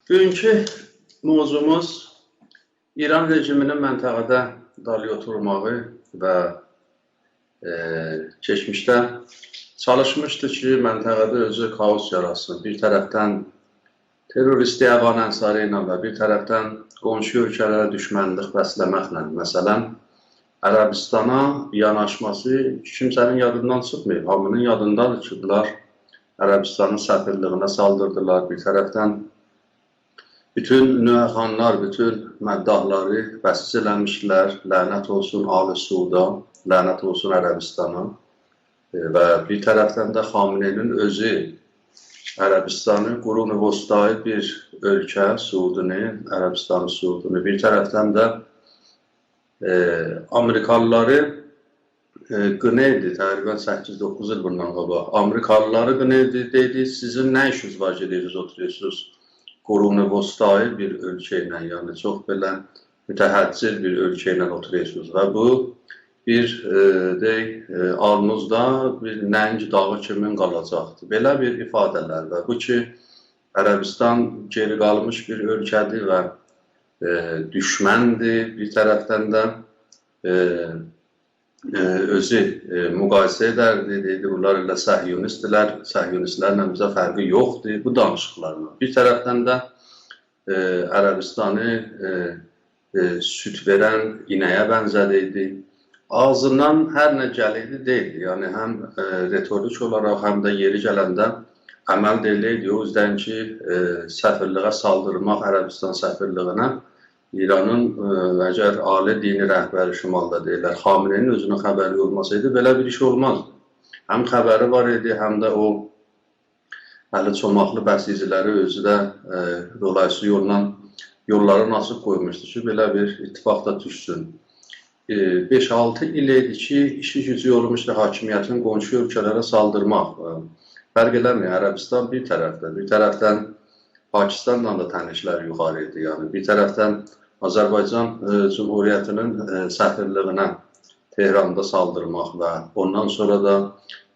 Bugünkü mövzumuz İran rejiminin məntəqədə dalı oturmağı və keçmişdə çalışmışdı ki, məntəqədə özü kaos yaratsın. Bir tərəfdən terroristi Əvan Ənsari ilə və bir tərəfdən qonşu ölkələrə düşmənlik bəsləməklə. Məsələn, Ərəbistana yanaşması kimsənin yadından çıxmayıb. Hamının yadındadır ki, bunlar Ərəbistanın səfirliyinə saldırdılar. Bir tərəfdən bütün nüvəxanlar, bütün məddahları bəsis eləmişlər. Lənət olsun Ali Suuda, lənət olsun Ərəbistana. Və bir tərəfdən də Xameneinin özü Ərəbistanı qurun-u vüstayı bir ölkə, Suudunu, Ərəbistanı Suudunu. Bir tərəfdən də Amerikalıları qınaydı, təqribən 8-9 il bundan qabaq. Amerikalıları qınaydı, dedi, sizin nə işiniz var gedirsiniz, oturuyorsunuz qurun-u vüstayı bir ölkə ilə, yəni çox belə mütəhəccir bir ölkə ilə oturuyorsunuz. Və bu bir alnınızda bir nəng dağı kimin qalacaqdır. Belə bir ifadələr və bu ki, Ərəbistan geri qalmış bir ölkədir və düşməndir. Bir tərəfdən də özü müqayisə edərdi, deydi, bunlar ilə səhyonistdirlər, səhyonistlərlə bizə fərqi yoxdur, bu danışıqlarla. Bir tərəfdən də Ərəbistanı süt verən inəyə bənzədiydi. Ağzından hər nə gəliydi deyildi, yəni həm retorik olaraq, həm də yeri gələndə əməl deyildi. O yüzden ki, səfirliğə saldırmaq Ərəbistan səfirliyinə İranın əgər ali dini rəhbəri şimalda deyirlər, Xameneinin özünün xəbəri olmasaydı, belə bir iş olmazdı. Həm xəbəri var idi, həm də o hələ çomaqlı bəsizləri özü də dolayısıyla yolları nasıl qoymuşdu ki, belə bir ittifaq da düşsün. 5-6 il idi ki, işi gücü olmuşdu hakimiyyətin qonşu ölkələrə saldırmaq. Fərq eləmir, Ərəbistan bir tərəfdə, bir tərəfdən Pakistanla da tənişlər yuxarı idi. Yəni, bir tərəfdən Azərbaycan Cumhuriyyətinin səfirliyinə Tehranda saldırmaq və ondan sonra da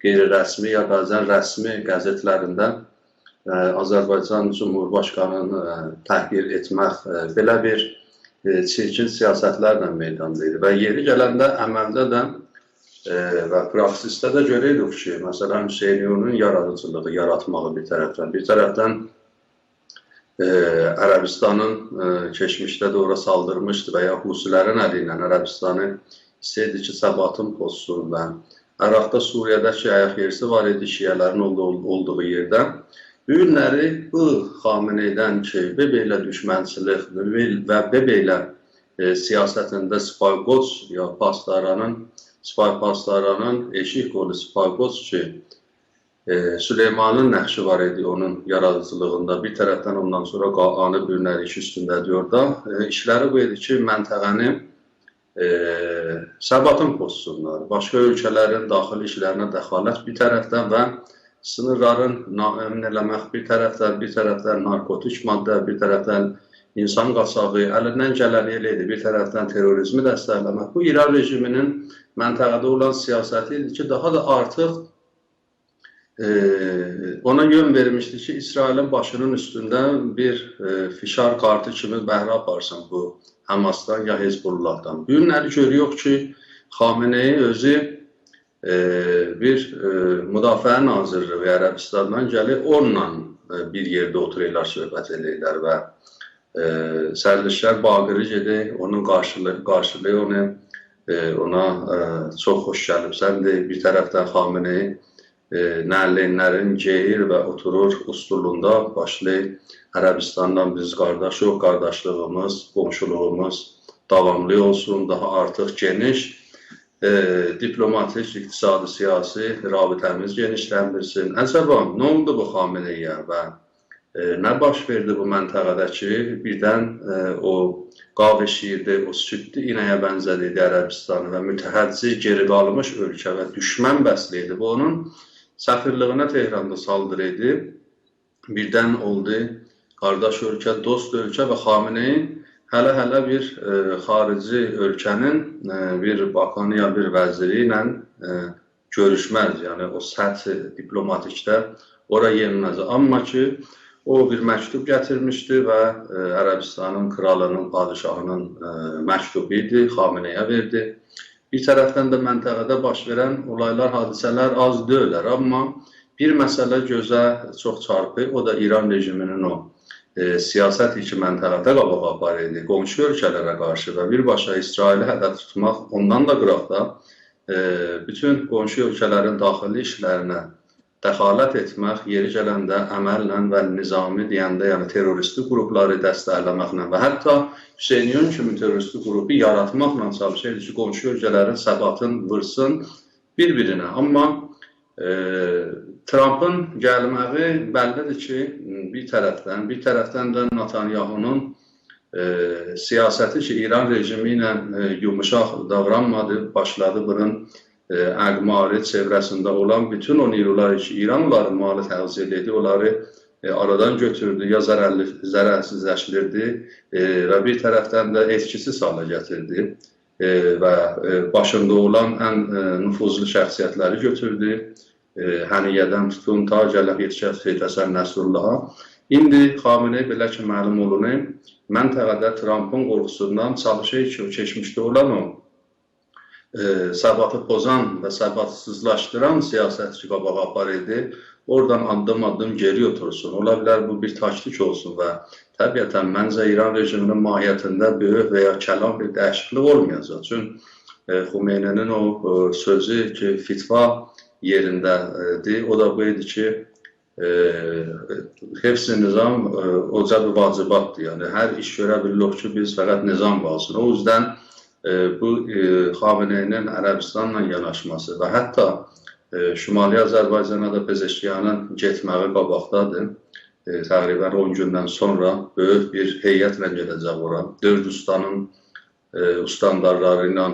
qeyri-rəsmi ya bəzən rəsmi qəzetlərində Azərbaycan Cumhurbaşqanını təhqir etmək belə bir çirkin siyasətlərlə meydandaydı. Və yeri gələndə əməldə də və praksisdə də görüyoruz ki, məsələn, Hüseyniyonun yaradıcılığı, yaratmağı bir tərəfdən Ərəbistanın keçmişdə də ora saldırmışdı və ya Husilərin əli ilə Ərəbistanı istəyirdi ki, səbatın pozsun və Əraqda, Suriyədəki ayaq yerisi var idi şiyələrin olduğu yerdə. Bu günləri bu Xameneydən ki, belə düşmənçilik və belə siyasətində Spaygoç ya Spaypastaranın eşik qolu Spaygoç ki, Süleymanın nəqşi var idi onun yaradıcılığında. Bir tərəfdən ondan sonra qanı bürünləri iş üstündədir orada. İşləri bu idi ki, məntəqəni səbatın pozsunlar. Başqa ölkələrin daxili işlərinə dəxalət bir tərəfdən və sınırların əmin eləmək bir tərəfdən narkotik maddə, bir tərəfdən insan qaçağı, əlindən gələni elə idi, bir tərəfdən terrorizmi dəstəkləmək. Bu İran rejiminin məntəqədə olan siyasəti idi ki, daha da artıq ona yön vermişdi ki, İsrailin başının üstündə bir fişar kartı kimi bəhrə aparsın bu Hamasdan ya Hezbollahdan. Bu günləri görüyoruz ki, Xameneyi özü bir müdafiə nazirliyi və Ərəbistandan gəlir, onunla bir yerdə otururlar, söhbət edirlər və sərlişlər Baqiri gedir, onun qarşılığı ona çox xoş gəlibsəndir. Bir tərəfdən Xameneyi nərlinlərin geyir və oturur usturluğunda başlayır Ərəbistandan biz qardaşıq, qardaşlığımız, qonşuluğumuz davamlı olsun, daha artıq geniş, diplomatik, iqtisadi, siyasi rabitəmiz genişləndirsin. Əcəba, nə oldu bu Xameneyə və nə baş verdi bu məntəqədəki birdən o qav eşiyirdi, o südlü inəyə bənzədiydi Ərəbistanı və mütəhəccir geri qalmış ölkə və düşmən bəsliydi. Bu onun səfirliyinə Tehranda saldırıydı. Birdən oldu qardaş ölkə, dost ölkə və Xameneyi hələ bir xarici ölkənin bir bakanı ya bir vəziri ilə görüşməz. Yəni o səthi diplomatikdə ora yenməz. Amma ki o bir məktub gətirmişdi və Ərəbistanın kralının, padişahının məktubu idi, Xameneyə verdi. Bir tərəfdən də məntəqədə baş verən olaylar, hadisələr az deyilər, amma bir məsələ gözə çox çarpı, o da İran rejiminin o siyasət ki, məntəqədə qabağa aparırdı, qonşu ölkələrə qarşı və birbaşa İsraili hədəf tutmaq, ondan da qıraqda bütün qonşu ölkələrin daxili işlərinə dəxalət etmək, yeri gələndə əməllə və nizami deyəndə, yəni terroristi qrupları dəstəkləməklə və hətta Hüseyniyon kimi terroristi qrupu yaratmaqla çalışırdı ki, qonşu ölkələrin səbatını vursun bir-birinə. Amma Trump'ın gəlməyi bəllidir ki, bir tərəfdən də Netanyahunun siyasəti ki, İran rejimi ilə yumuşaq davranmadı, başladı bunun əqmari çevrəsində olan bütün o nirular ki, İran onları mali təqzir edirdi, onları aradan götürdü, ya zərərsizləşdirdi və bir tərəfdən də etkisiz hala gətirdi və başında olan ən nüfuzlu şəxsiyyətləri götürdü, Həniyyədən tutun, ta gələk yetişək Həsən Nəsrullaha. İndi Xamenei belə ki, məlum olunur, məntəqədə Trump'ın qorxusundan çalışır ki, keçmişdə olan o səbatı pozan və səbatsızlaşdıran siyasətçi qabağa aparırdı, oradan addım-addım geri otursun. Ola bilər bu bir taktik olsun və təbiətən məncə İran rejiminin mahiyyətində böyük və ya kəlam bir dəyişiklik olmayacaq. Çünki Xomeyni'nin o sözü ki, fitva yerindədir, o da bu idi ki, hepsi nizam oca bir vacibatdır. Yəni, hər iş görə bilirik ki, biz fəqət nizam qalsın. O yüzden bu Xameneinin Ərəbistanla yanaşması və hətta Şimali Azərbaycana da Pezeşkiyanın getməyi qabaqdadır. Təqribən 10 gündən sonra böyük bir heyətlə gedəcək ora. 4 ustanın ustandarları ilə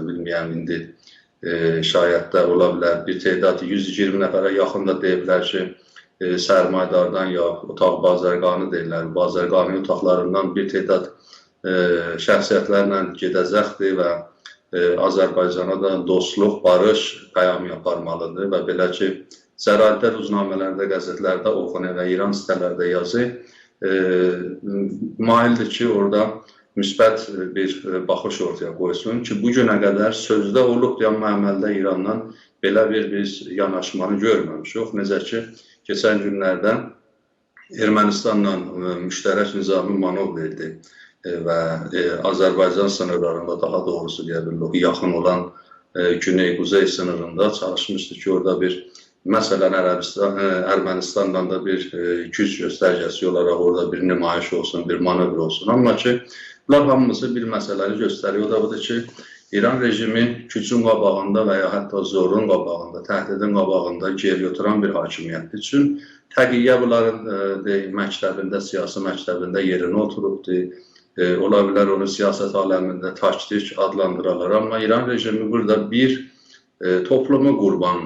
bilməyəm indi şayət də ola bilər. Bir tədad 120 nəfərə yaxın da deyiblər ki, sərmaydardan ya otaq bazarqanı deyirlər. Bazarqanı otaqlarından bir tədad şəxsiyyətlərlə gedəcəkdir və Azərbaycana da dostluq, barış qəyamı aparmalıdır və belə ki, zərarətdə ruznamələrdə, qəzetlərdə oxunur və İran sitələrdə yazı maildir ki, orada müsbət bir baxış ortaya qoysun ki, bu günə qədər sözdə olub deyən əməldə İrandan belə bir biz yanaşmanı görməmişik. Necə ki, keçən günlərdə Ermənistanla müştərək nizami manov verdi və Azərbaycan sınırlarında, daha doğrusu deyə bilirik, yaxın olan Güney-Quzey sınırında çalışmışdı ki, orada bir, məsələn, Ermənistanla da bir güc göstəricisi olaraq orada bir nümayiş olsun, bir manevr olsun. Amma ki, bunlar hamısı bir məsələləri göstəriyor. O da budur ki, İran rejimi gücün qabağında və ya hətta zorun qabağında, təhdidin qabağında geri oturan bir hakimiyyətdir. Üçün təqiyyə bunların məktəbində, siyasi məktəbində yerinə oturubdur. Ola bilər onu siyasət aləmində taktik adlandırırlar. Amma İran rejimi burada bir toplumu qurban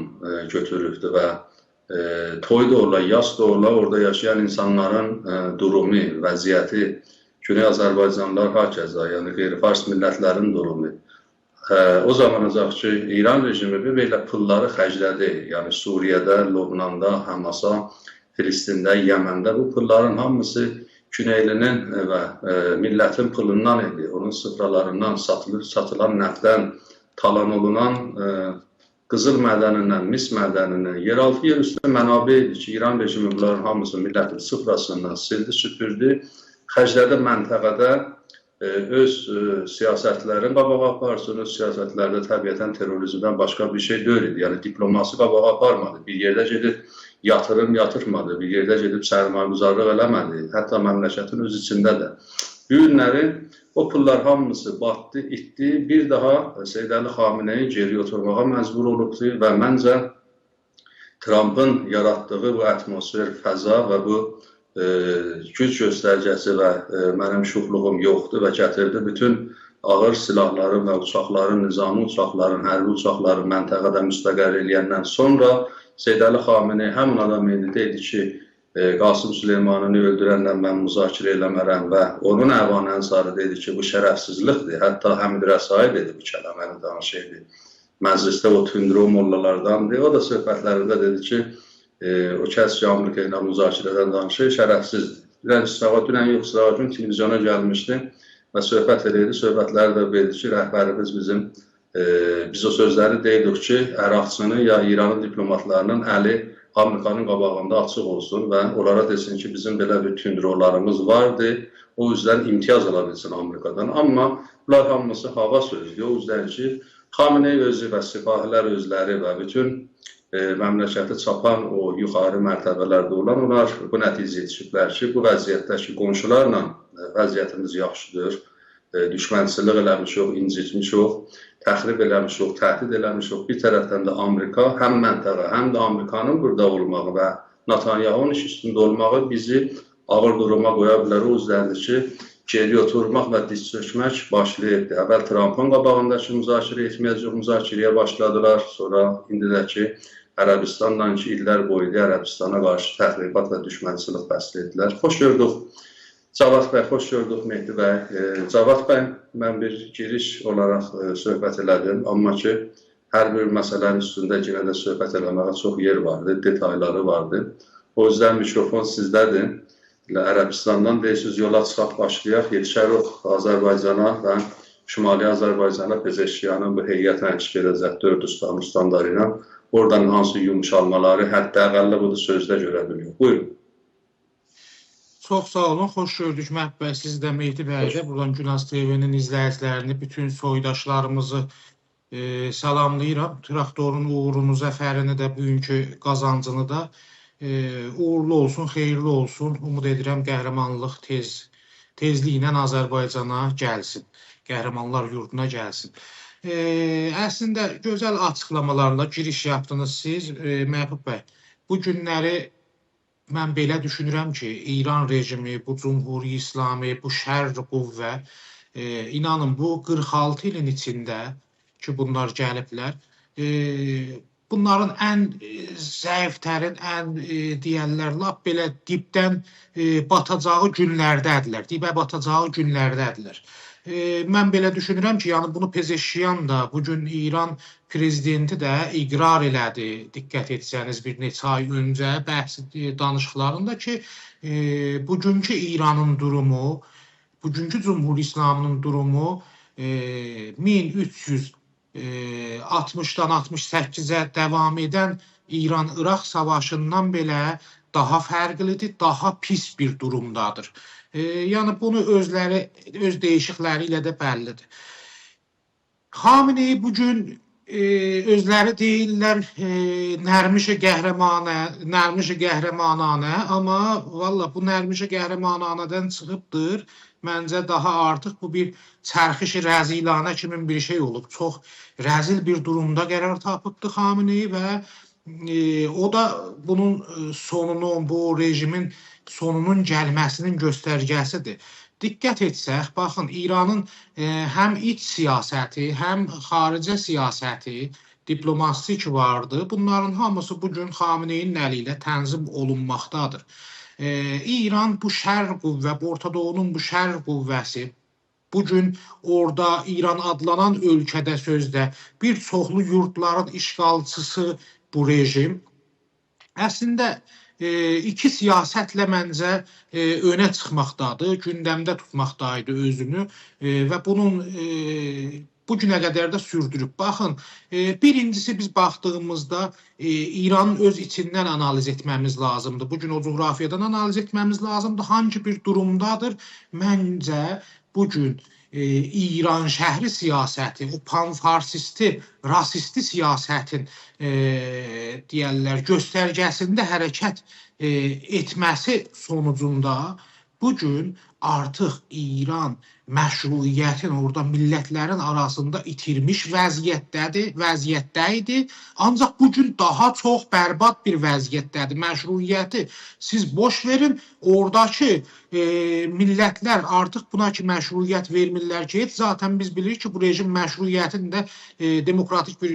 götürübdür və toy da ola, yas da ola, orada yaşayan insanların durumu, vəziyyəti, Güney Azərbaycanlılar hakeza, yəni qeyri-fars millətlərin durumu. O zamanacaq ki, İran rejimi belə pulları xərclədi. Yəni Suriyədə, Lübnanda, Hamasa, Filistində, Yəməndə bu pulların hamısı Güneylinin və millətin pulundan idi. Onun sıfralarından satılan nəftdən, talan olunan qızıl mədənindən, mis mədənindən, yeraltı yer üstü mənabə idi ki, İran rejimi bunların hamısı millətin sıfrasından sildi, süpürdü. Xərclədə məntəqədə öz siyasətlərin qabağa aparsın, öz siyasətlərdə təbiətən terrorizmdən başqa bir şey deyil idi. Yəni diplomasi qabağa aparmadı. Bir yerdə gedib yatırım yatırmadı, bir yerdə gedib sərmayəgüzarlıq eləmədi. Hətta məmləkətin öz içində də. Bu günləri o pullar hamısı batdı, itdi. Bir daha Seyyid Əli Xamenei geri oturmağa məcbur olubdu və məncə Trump'ın yaratdığı bu atmosfer, fəza və bu güc göstəricəsi və mənim şuxluğum yoxdur və gətirdi bütün ağır silahların və uçaqların, nizami uçaqların, hərbi uçaqların məntəqədə müstəqər eləyəndən sonra Seyyid Əli Xamenei həmin adam dedi ki, Qasım Süleymanını öldürənlə mən müzakirə eləmərəm və onun əvanı ənsarı dedi ki, bu şərəfsizlikdir. Hətta Həmid Rəsai dedi bu kələməni danışırdı. Məclisdə o tündrü mollalardandır. O da söhbətlərində dedi ki, o kəs ki, Amerika ilə müzakirədən danışır, şərəfsizdir. Dünən yox, sırağa gün televizyona gəlmişdi və söhbət edirdi. Söhbətləri də verdi ki, rəhbərimiz biz o sözləri deyirik ki, Əraqçının ya İranın diplomatlarının əli Amerikanın qabağında açıq olsun və onlara desin ki, bizim belə bir tündrollarımız vardı, o yüzden imtiyaz alabilsin Amerikadan. Amma bunlar hamısı hava sözdür. O yüzden ki, Xamenei özü və sipahilər özləri və bütün məmləkəti çapan o yuxarı mərtəbələrdə olan onlar bu nəticə yetişiblər ki, bu vəziyyətdəki qonşularla vəziyyətimiz yaxşıdır. Düşmənçilik eləmişik, incitmişik, təxrib eləmişik, təhdid eləmişik. Bir tərəfdən də Amerika, həm məntəqə, həm də Amerikanın burada olmağı və Netanyahunun iş üstündə olmağı bizi ağır duruma qoya bilər. O yüzdendir ki, geri oturmaq və diz çökmək başlayıb. Əvvəl Trump'ın qabağındakı müzakirə etməyəcək, müzakirəyə başladılar. Sonra indidəki Ərəbistanla ki, illər boyunca Ərəbistana qarşı təxribat və düşmənçilik bəslədilər. Xoş gördük Cavad bəy, xoş gördük Mehdi bəy. Cavad bəy, mən bir giriş olaraq söhbət elədim. Amma ki, hər bir məsələnin üstündə yenə də söhbət eləməyə çox yer vardı, detayları vardı. O yüzden mikrofon sizdədir. Ərəbistandan deyirsiniz, yola çıxaq başlayaq, yetişərik Azərbaycana və Şimali Azərbaycana Pezeşkiyanın bu heyət təşkil edəcək 4 standart ilə. Oradan hansı yumuşalmaları hətta əqəllə budur sözdə görə biliyor. Buyurun. Çox sağ olun, xoş gördük Məhd bəy, siz də Mehdi bəy də. Buradan Günaz TV-nin izləyicilərini, bütün soydaşlarımızı salamlayıram. Traktorun uğurunu, zəfərini də, bugünkü qazancını da uğurlu olsun, xeyirli olsun. Umud edirəm qəhrəmanlıq tezliklə Azərbaycana gəlsin. Qəhrəmanlar yurduna gəlsin. Əslində, gözəl açıqlamalarla giriş yapdınız siz, Məhbub bəy. Bu günləri mən belə düşünürəm ki, İran rejimi, bu Cumhuri İslami, bu şər qüvvə, inanın bu 46 ilin içində ki, bunlar gəliblər, bunların ən zəiflərin, ən deyərlər, lap belə dibdən batacağı günlərdədirlər, dibə batacağı günlərdədirlər. Mən belə düşünürəm ki, yəni bunu Pezeşkiyan da, bugün İran prezidenti də iqrar elədi, diqqət etsəniz bir neçə ay öncə bəhs danışıqlarında ki, bugünkü İranın durumu, bugünkü Cumhur İslamının durumu 1360-dan 68-ə devam edən İran-İraq savaşından belə daha fərqlidir, daha pis bir durumdadır. Yəni bunu özləri, öz dəyişikləri ilə də bəllidir. Xamenei bugün özləri deyirlər nərmiş-i qəhrəmananə, amma valla bu nərmiş-i qəhrəmananədən çıxıbdır. Məncə daha artıq bu bir çərxişi rəzilanə kimi bir şey olub. Çox rəzil bir durumda qərar tapıbdı Xamenei və o da bunun sonunun, bu rejimin sonunun gəlməsinin göstərgəsidir. Diqqət etsək, baxın, İranın həm iç siyasəti, həm xaricə siyasəti, diplomasisi ki vardı. Bunların hamısı bugün Xameneinin əli ilə tənzim olunmaqdadır. İran bu şər qüvvə, Orta Doğunun bu şər qüvvəsi, bugün orada İran adlanan ölkədə sözdə bir çoxlu yurdların işğalçısı bu rejim. Əslində, iki siyasətlə məncə önə çıxmaqdadır, gündəmdə tutmaqdaydı özünü və bunun bugünə qədər də sürdürüb. Baxın, birincisi biz baxdığımızda İranın öz içindən analiz etməmiz lazımdır. Bugün o coğrafiyadan analiz etməmiz lazımdır. Hangi bir durumdadır? Məncə bugün İran şəhri siyasəti, o panfarsisti, rasisti siyasətin deyərlər, göstərgəsində hərəkət etməsi sonucunda bugün artıq İran məşruiyyətin orada millətlərin arasında itirmiş vəziyyətdədir. Ancaq bugün daha çox bərbad bir vəziyyətdədir. Məşruiyyəti siz boş verin, oradakı millətlər artıq buna ki məşruiyyət vermirlər ki, zaten biz bilirik ki, bu rejim məşruiyyətində demokratik bir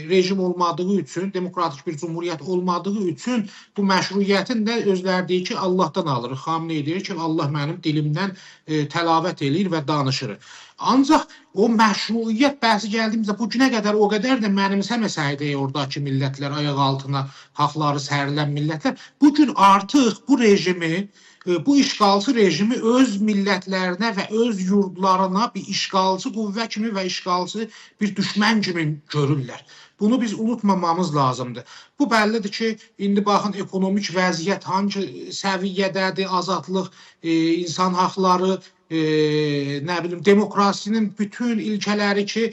rejim olmadığı üçün, demokratik bir cumhuriyyət olmadığı üçün bu məşruiyyətin də özləri deyir ki, Allahdan alırıq. Xamenei deyir ki, Allah mənim dilimdən dilindən təlavət eləyir və danışır. Ancaq o məşruiyyət bəhsi gəldiyimizdə bu günə qədər o qədər də mənimsəməsəydi oradakı millətlər, ayaq altına haqları sərilən millətlər, bu gün artıq bu rejimi, bu işğalçı rejimi öz millətlərinə və öz yurdlarına bir işğalçı qüvvə kimi və işğalçı bir düşmən kimi görürlər. Bunu biz unutmamamız lazımdır. Bu bəllidir ki, indi baxın ekonomik vəziyyət hangi səviyyədədir, azadlıq, insan haqları, nə bilim, demokrasinin bütün ilkələri ki,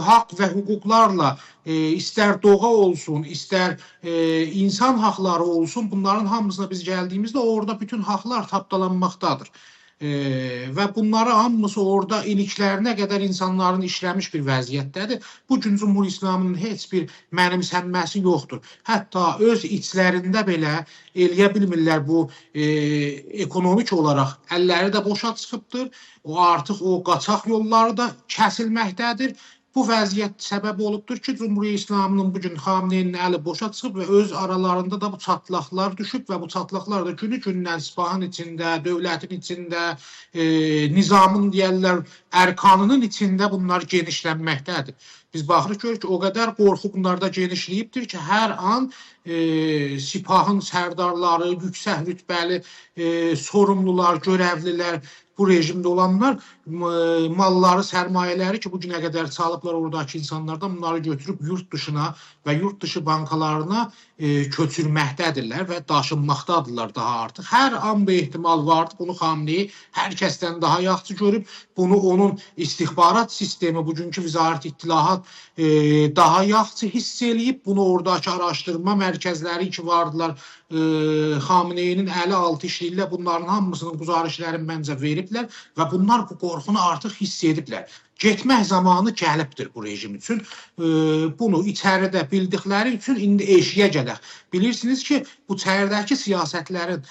haqq və hüquqlarla istər doğa olsun, istər insan haqları olsun, bunların hamısına biz gəldiyimizdə orada bütün haqlar tapdalanmaqdadır. Və bunları hamısı orada iliklərinə qədər insanların işləmiş bir vəziyyətdədir. Bu gün Cumhur İslamının heç bir mənimsənməsi yoxdur. Hətta öz içlərində belə eləyə bilmirlər bu ekonomik olaraq əlləri də boşa çıxıbdır. O artıq o qaçaq yolları da kəsilməkdədir. Bu vəziyyət səbəb olubdur ki, Cumhuriyyə İslamının bugün Xamneyinin əli boşa çıxıb və öz aralarında da bu çatlaqlar düşüb və bu çatlaqlar da günü-gündən sipahın içində, dövlətin içində, nizamın deyərlər, ərkanının içində bunlar genişlənməkdədir. Biz baxırıq görürük ki, o qədər qorxu bunlarda genişləyibdir ki, hər an sipahın sərdarları, yüksək rütbəli sorumlular, görəvlilər, bu rejimdə olanlar malları, sərmayələri ki, bu günə qədər çalıblar oradakı insanlardan, bunları götürüb yurt dışına və yurt dışı bankalarına köçürməkdədirlər və daşınmaqdadırlar daha artıq. Hər an bu ehtimal vardır. Bunu Xamneyi hər kəsdən daha yaxşı görüb. Bunu onun istihbarat sistemi, bugünkü Vizarət İttilahat daha yaxşı hiss eləyib. Bunu oradakı araşdırma mərkəzləri ki vardılar, Xamneyinin əli altı işləyirlər. Bunların hamısının güzarişlərini məncə veriblər və bunlar bu qorxunu artıq hiss ediblər. Getmək zamanı gəlibdir bu rejim üçün. Bunu içəridə bildikləri üçün indi eşiyə gələk. Bilirsiniz ki, bu içəridəki siyasətlərin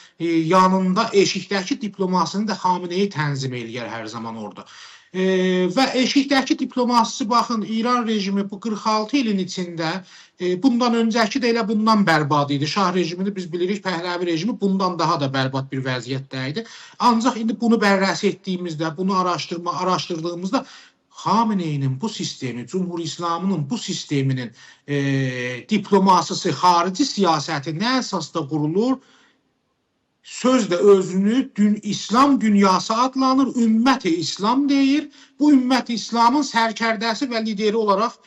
yanında eşikdəki diplomasını da Xameneyi tənzim eləyər hər zaman orada. Və eşikdəki diplomasisi, baxın, İran rejimi bu 46 ilin içində, bundan öncəki də elə bundan bərbad idi. Şah rejimini biz bilirik, Pəhləvi rejimi bundan daha da bərbad bir vəziyyətdə idi. Ancaq indi bunu bərrəs etdiyimizdə, bunu araşdırdığımızda Xameneyinin bu sistemi, Cumhur İslamının bu sisteminin diplomasisi, xarici siyasəti nə əsasda qurulur? Sözdə özünü İslam dünyası adlanır, Ümmət-i İslam deyir. Bu Ümmət-i İslamın sərkərdəsi və lideri olaraq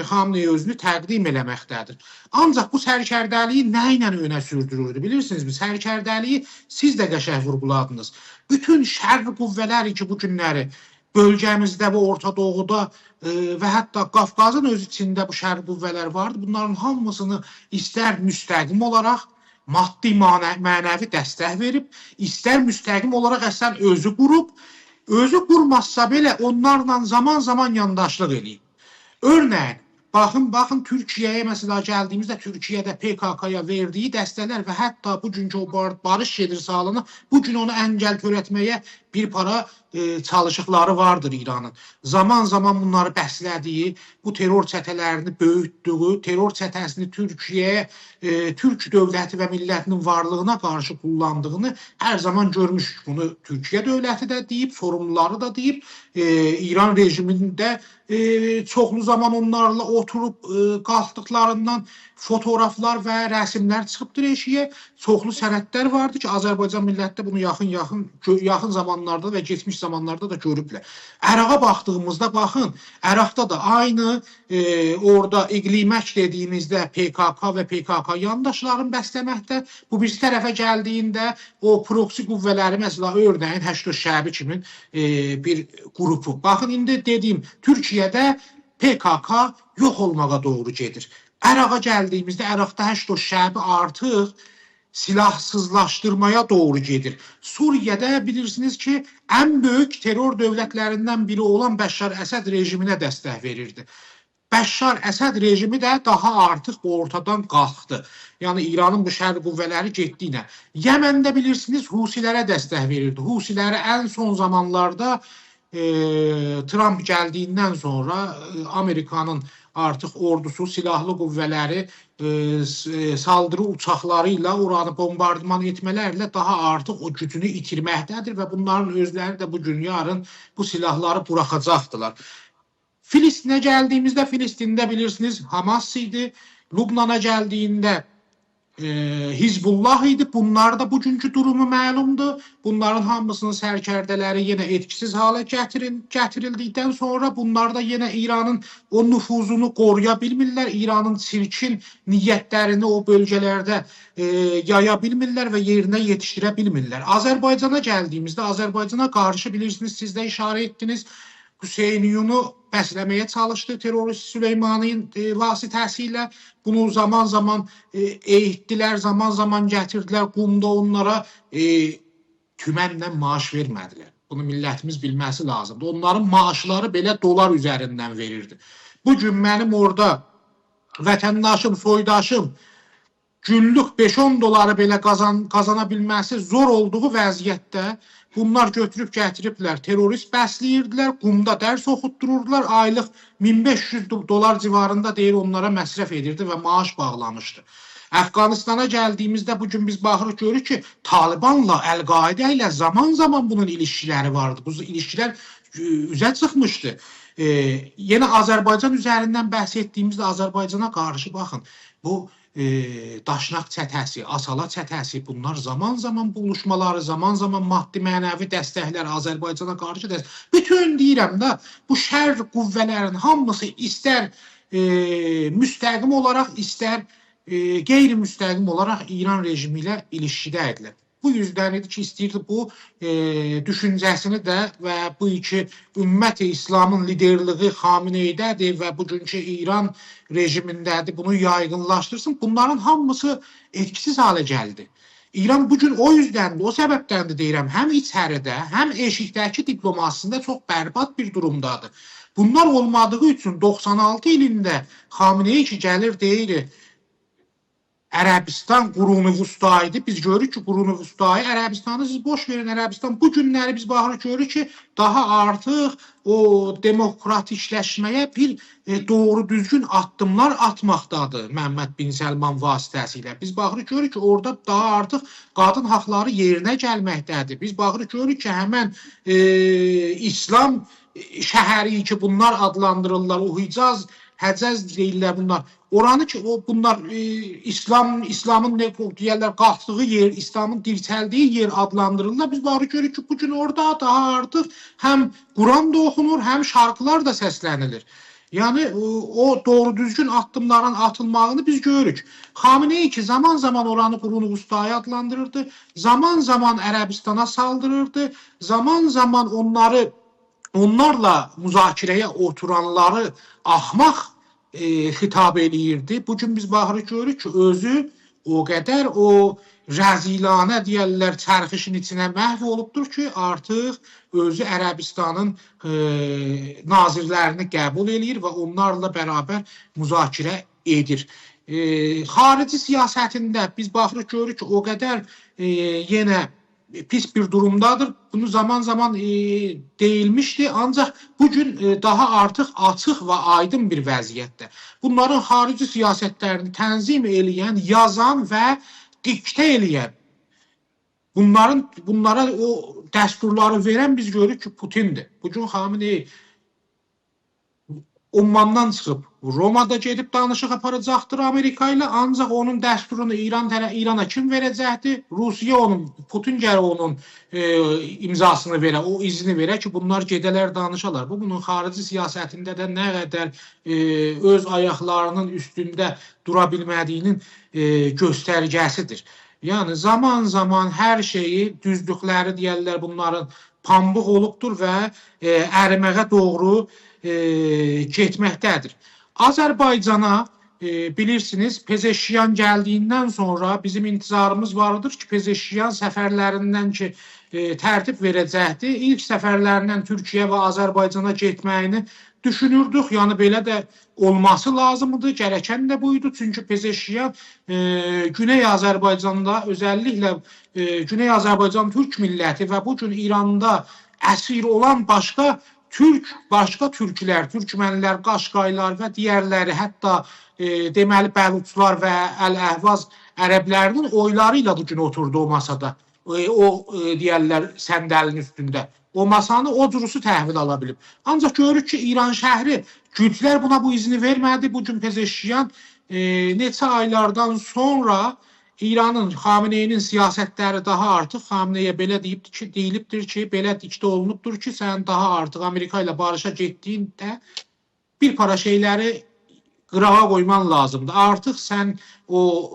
Xameneyi özünü təqdim eləməkdədir. Ancaq bu sərkərdəliyi nə ilə önə sürdürürdü? Bilirsinizmi? Sərkərdəliyi siz də qəşəng vurguladınız. Bütün şərq qüvvələri ki, bu günləri bölgəmizdə və Orta Doğuda və hətta Qafqazın öz içində bu şərq qüvvələr vardı. Bunların hamısını istər müstəqim olaraq maddi mənəvi dəstək verib, istər müstəqim olaraq əslən özü qurub, özü qurmazsa belə onlarla zaman-zaman yandaşlıq eləyib. Örneğin, baxın Türkiyəyə məsələ gəldiyimizdə Türkiyədə PKK-ya verdiyi dəstələr və hətta bugünkü o barış gedir salını, bugün onu əngəl törətməyə bir para çalışıqları vardır İranın. Zaman-zaman bunları bəslədiyi, bu terror çətələrini böyütdüyü, terror çətəsini Türkiyəyə, Türk dövləti və millətinin varlığına qarşı kullandığını hər zaman görmüşük. Bunu Türkiyə dövləti də deyib, sorumluları da deyib, İran rejimində çoxlu zaman onlarla oturub qalxdıqlarından fotoğraflar və rəsimlər çıxıbdır eşiyə. Çoxlu sənədlər vardı ki, Azərbaycan millətdə bunu yaxın zamanlarda və geçmiş zamanlarda da görüblər. Əraqa baxdığımızda, baxın, Əraqda da aynı orada iqlimək dediyimizdə PKK və PKK yandaşların bəsləməkdə, bu birisi tərəfə gəldiyində o proksi qüvvələri, məsələ, örneğin Həşd Şəbi kimin bir qrupu. Baxın, indi dediyim, Türkiyədə PKK yox olmağa doğru gedir. Əraqa gəldiyimizdə Əraqda Həşd Şəbi artıq silahsızlaşdırmaya doğru gedir. Suriyədə bilirsiniz ki, ən böyük terror dövlətlərindən biri olan Bəşşar Əsəd rejiminə dəstək verirdi. Bəşşar Əsəd rejimi də daha artıq ortadan qalxdı. Yəni İranın bu şərq qüvvələri getdiyinə. Yəməndə bilirsiniz Husilərə dəstək verirdi. Husiləri ən son zamanlarda Trump gəldiyindən sonra Amerikanın artıq ordusu, silahlı qüvvələri saldırı uçaqları ilə oranı bombardman etmələrlə daha artıq o gücünü itirməkdədir və bunların özləri də bugün yarın bu silahları buraxacaqdılar. Filistinə gəldiyimizdə, Filistində bilirsiniz Hamas idi. Lübnana gəldiyində Hizbullah idi. Bunlar da bugünkü durumu məlumdur. Bunların hamısının sərkərdələri yenə etkisiz hala gətirildikdən sonra bunlar da yenə İranın o nüfuzunu qoruya bilmirlər. İranın çirkin niyyətlərini o bölgələrdə yaya bilmirlər və yerinə yetişdirə bilmirlər. Azərbaycana gəldiyimizdə, Azərbaycana qarşı bilirsiniz, siz də işarə etdiniz, Hüseyniyunu bəsləməyə çalışdı terörist Süleymanın vasitəsilə. Bunu zaman zaman eğitdilər, zaman zaman gətirdilər. Qumda onlara tümənlə maaş vermədilər. Bunu millətimiz bilməsi lazımdır. Onların maaşları belə dolar üzərindən verirdi. Bugün mənim orada vətəndaşım, soydaşım günlük 5-10 doları belə qazana bilməsi zor olduğu vəziyyətdə bunlar götürüb gətiriblər, terörist bəsləyirdilər, qumda dərs oxutdururdular, aylıq 1500 dolar civarında deyir onlara məsrəf edirdi və maaş bağlamışdı. Əfqanistana gəldiyimizdə bugün biz baxırıq görürük ki, Talibanla, Əl-Qaidə ilə zaman bunun ilişkiləri vardı. Bu ilişkilər üzə çıxmışdı. Yenə Azərbaycan üzərindən bəhs etdiyimizdə Azərbaycana qarşı baxın, bu Daşnaq çətəsi, Asala çətəsi, bunlar zaman buluşmaları, zaman maddi mənəvi dəstəklər Azərbaycana qarşı dəstək. Bütün deyirəm da, bu şər qüvvələrin hamısı istər müstəqim olaraq, istər qeyri-müstəqim olaraq İran rejimi ilə ilişkidədirlər. Bu yüzden idi ki, istəyirdi bu düşüncəsini də və bu iki ümmət-i İslamın liderliği Xameneydədir və bugünkü İran rejimindədir, bunu yaygınlaşdırsın. Bunların hamısı etkisiz hale gəldi. İran bugün o yüzden, o səbəbdəndir deyirəm, həm içəridə, həm eşikdəki diplomasisində çox bərbad bir durumdadır. Bunlar olmadığı üçün 96 ilində Xameneyi ki gəlir deyir, Ərəbistan qurunu vüstaydı. Biz görürük ki, qurunu vüstayı Ərəbistanı siz boş verin. Ərəbistan bu günləri biz baxırıq görürük ki, daha artıq o demokratikləşməyə bir doğru düzgün addımlar atmaqdadır Məhəmməd bin Səlman vasitəsilə. Biz baxırıq görürük ki, orada daha artıq qadın haqları yerinə gəlməkdədir. Biz baxırıq görürük ki, həmən İslam şəhəri ki, bunlar adlandırırlar, o Hicaz, Həcəz deyirlər bunlar. Oranı ki, bunlar İslamın ne deyirlər, qalxdığı yer, İslamın dirçəldiyi yer adlandırırlar. Biz baxırıq görürük ki, bugün orada daha artıq həm Quran da oxunur, həm şarkılar da səslənilir. Yani o doğru düzgün addımların atılmağını biz görürük. Xameneyi ki zaman oranı qurunu vüstayı adlandırırdı, zaman Ərəbistana saldırırdı, zaman onlarla müzakirəyə oturanları axmaq xitab eləyirdi. Bugün biz baxırıq görürük ki, özü o qədər o rəzilanə deyərlər çərxişin içinə məhv olubdur ki, artıq özü Ərəbistanın nazirlərini qəbul eləyir və onlarla bərabər müzakirə edir. Xarici siyasətində biz baxırıq görürük ki, o qədər yenə pis bir durumdadır. Bunu zaman deyilmişdi. Ancaq bugün daha artıq açıq və aydın bir vəziyyətdə. Bunların xarici siyasətlərini tənzim eləyən, yazan və diktə eləyən, bunlara o dəsturları verən biz görürük ki, Putindir. Bugün Xameneyi Ummandan çıxıb Romada gedib danışıq aparacaqdır Amerika ilə, ancaq onun dəsturunu İrana kim verəcəkdir? Rusiya Putin gələ onun imzasını verə, o izni verə ki, bunlar gedələr danışalar. Bu, bunun xarici siyasətində də nə qədər öz ayaqlarının üstündə dura bilmədiyinin göstərgəsidir. Yəni zaman hər şeyi, düzlükləri deyərlər bunların pambıq olubdur və əriməyə doğru getməkdədir. Azərbaycana bilirsiniz, Pezeşkiyan gəldiyindən sonra bizim intizarımız vardır ki, Pezeşkiyan səfərlərindən ki, tərtib verəcəkdir. İlk səfərlərindən Türkiyə və Azərbaycana getməyini düşünürdük. Yəni belə də olması lazımdır. Gərəkən də buydu. Çünki Pezeşkiyan Güney Azərbaycanda, özəlliklə Güney Azərbaycan Türk milləti və bugün İranda əsir olan başqa türklər, türkmənlər, qaşqaylar və digərləri, hətta deməli Bəluçlar və Əl-Əhvaz ərəblərinin oyları ilə bu gün oturdu o masada. Deyərlər səndəlin üstündə. O masanı o curusu təhvil ala bilib. Ancaq görürük ki, İran şəhri güclər buna bu izni vermədi. Bu gün Pezeşkiyan neçə aylardan sonra İranın, Xameneyinin siyasətləri daha artıq Xameneyə belə deyilibdir ki, belə diktə olunubdur ki, sən daha artıq Amerika ilə barışa getdiyində bir para şeyləri qırağa qoyman lazımdır. Artıq sən o